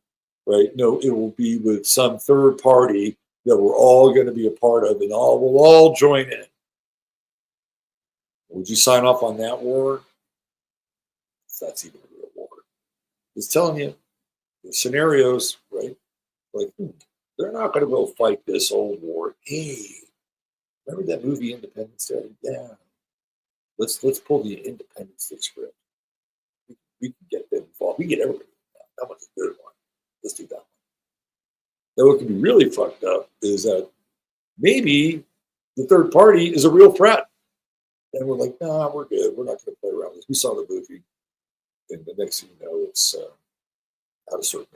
right? No, it will be with some third party that we're all going to be a part of, and we'll all join in. Would you sign off on that war? If that's even a real war. Just telling you, the scenarios, right? Like, they're not going to go fight this old war. Hey, remember that movie Independence Day? Yeah. Let's pull the Independence Day script. We can get them involved. We can get everybody involved. That one's a good one. Let's do that one. Now, what can be really fucked up is that maybe the third party is a real threat. And we're like, nah, we're good. We're not going to play around with this. We saw the movie, and the next thing you know, it's out of certain.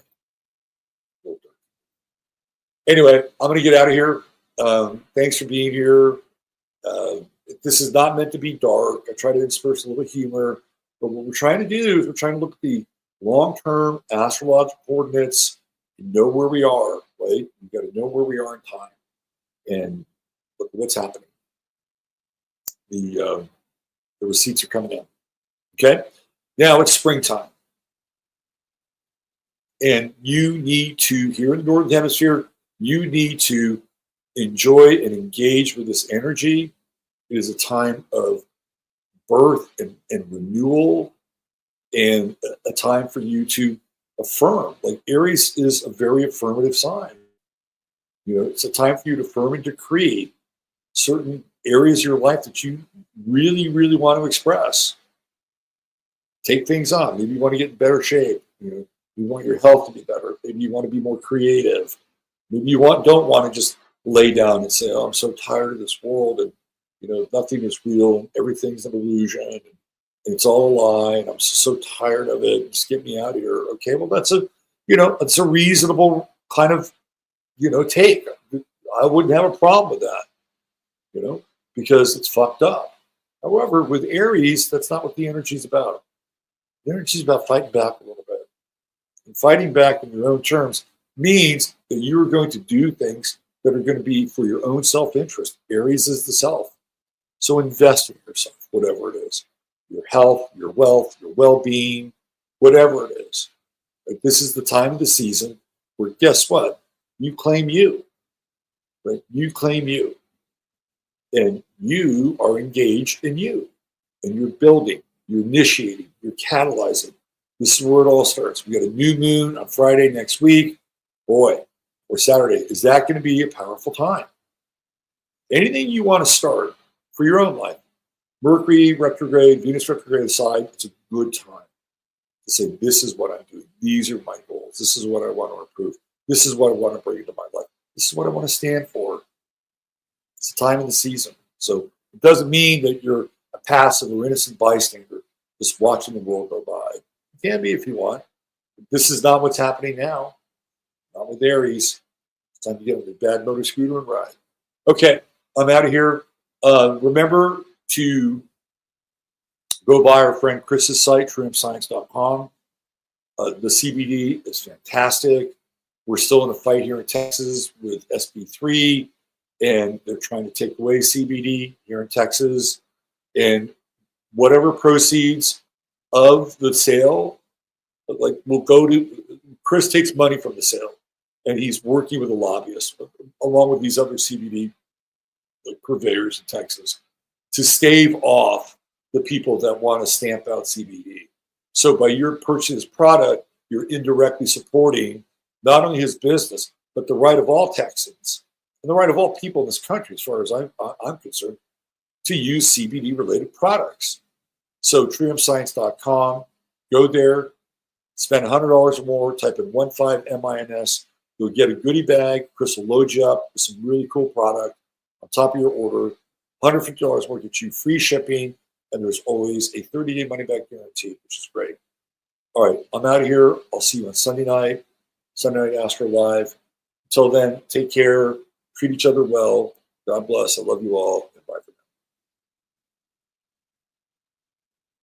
Anyway, I'm going to get out of here. Thanks for being here. This is not meant to be dark. I try to intersperse a little humor. But what we're trying to do is we're trying to look at the long-term astrological coordinates and know where we are, right? We've got to know where we are in time and look at what's happening. The receipts are coming in. Okay? Now it's springtime. And you need to, here in the Northern Hemisphere, you need to enjoy and engage with this energy. It is a time of birth and renewal, and a time for you to affirm. Like Aries is a very affirmative sign. You know, it's a time for you to affirm and decree certain areas of your life that you really, really want to express. Take things on. Maybe you want to get in better shape. You know, you want your health to be better. Maybe you want to be more creative. Maybe you don't want to just lay down and say, "Oh, I'm so tired of this world, and you know, nothing is real. Everything's an illusion, and it's all a lie. And I'm so tired of it. Just get me out of here." Okay, well, that's a reasonable kind of, take. I wouldn't have a problem with that, because it's fucked up. However, with Aries, that's not what the energy is about. The energy is about fighting back a little bit. And fighting back in your own terms means that you're going to do things that are going to be for your own self-interest. Aries is the self. So invest in yourself, whatever it is. Your health, your wealth, your well-being, whatever it is. Like, this is the time of the season where, guess what? You claim you. Right? You claim you. And you are engaged in you. And you're building, you're initiating, you're catalyzing. This is where it all starts. We got a new moon on Friday next week. Boy, or Saturday. Is that going to be a powerful time? Anything you want to start for your own life, Mercury retrograde, Venus retrograde aside, it's a good time to say, this is what I'm doing. These are my goals. This is what I want to improve. This is what I want to bring into my life. This is what I want to stand for. It's the time of the season. So it doesn't mean that you're a passive or innocent bystander just watching the world go by. You can be if you want. But this is not what's happening now. Not with Aries. It's time to get on the bad motor scooter and ride. Okay, I'm out of here. Remember to go by our friend Chris's site, truehempscience.com. The CBD is fantastic. We're still in a fight here in Texas with SB3, and they're trying to take away CBD here in Texas. And whatever proceeds of the sale, will go to, Chris takes money from the sale, and he's working with a lobbyist, along with these other CBD purveyors in Texas, to stave off the people that want to stamp out CBD. So by your purchase product, you're indirectly supporting not only his business, but the right of all Texans and the right of all people in this country, as far as I'm concerned, to use CBD-related products. So truehempscience.com, go there, spend $100 or more, type in 15MINS. You'll get a goodie bag. Chris will load you up with some really cool product on top of your order. $150 more gets you free shipping, and there's always a 30-day money-back guarantee, which is great. All right, I'm out of here. I'll see you on Sunday night Astro Live. Until then, take care, treat each other well. God bless. I love you all.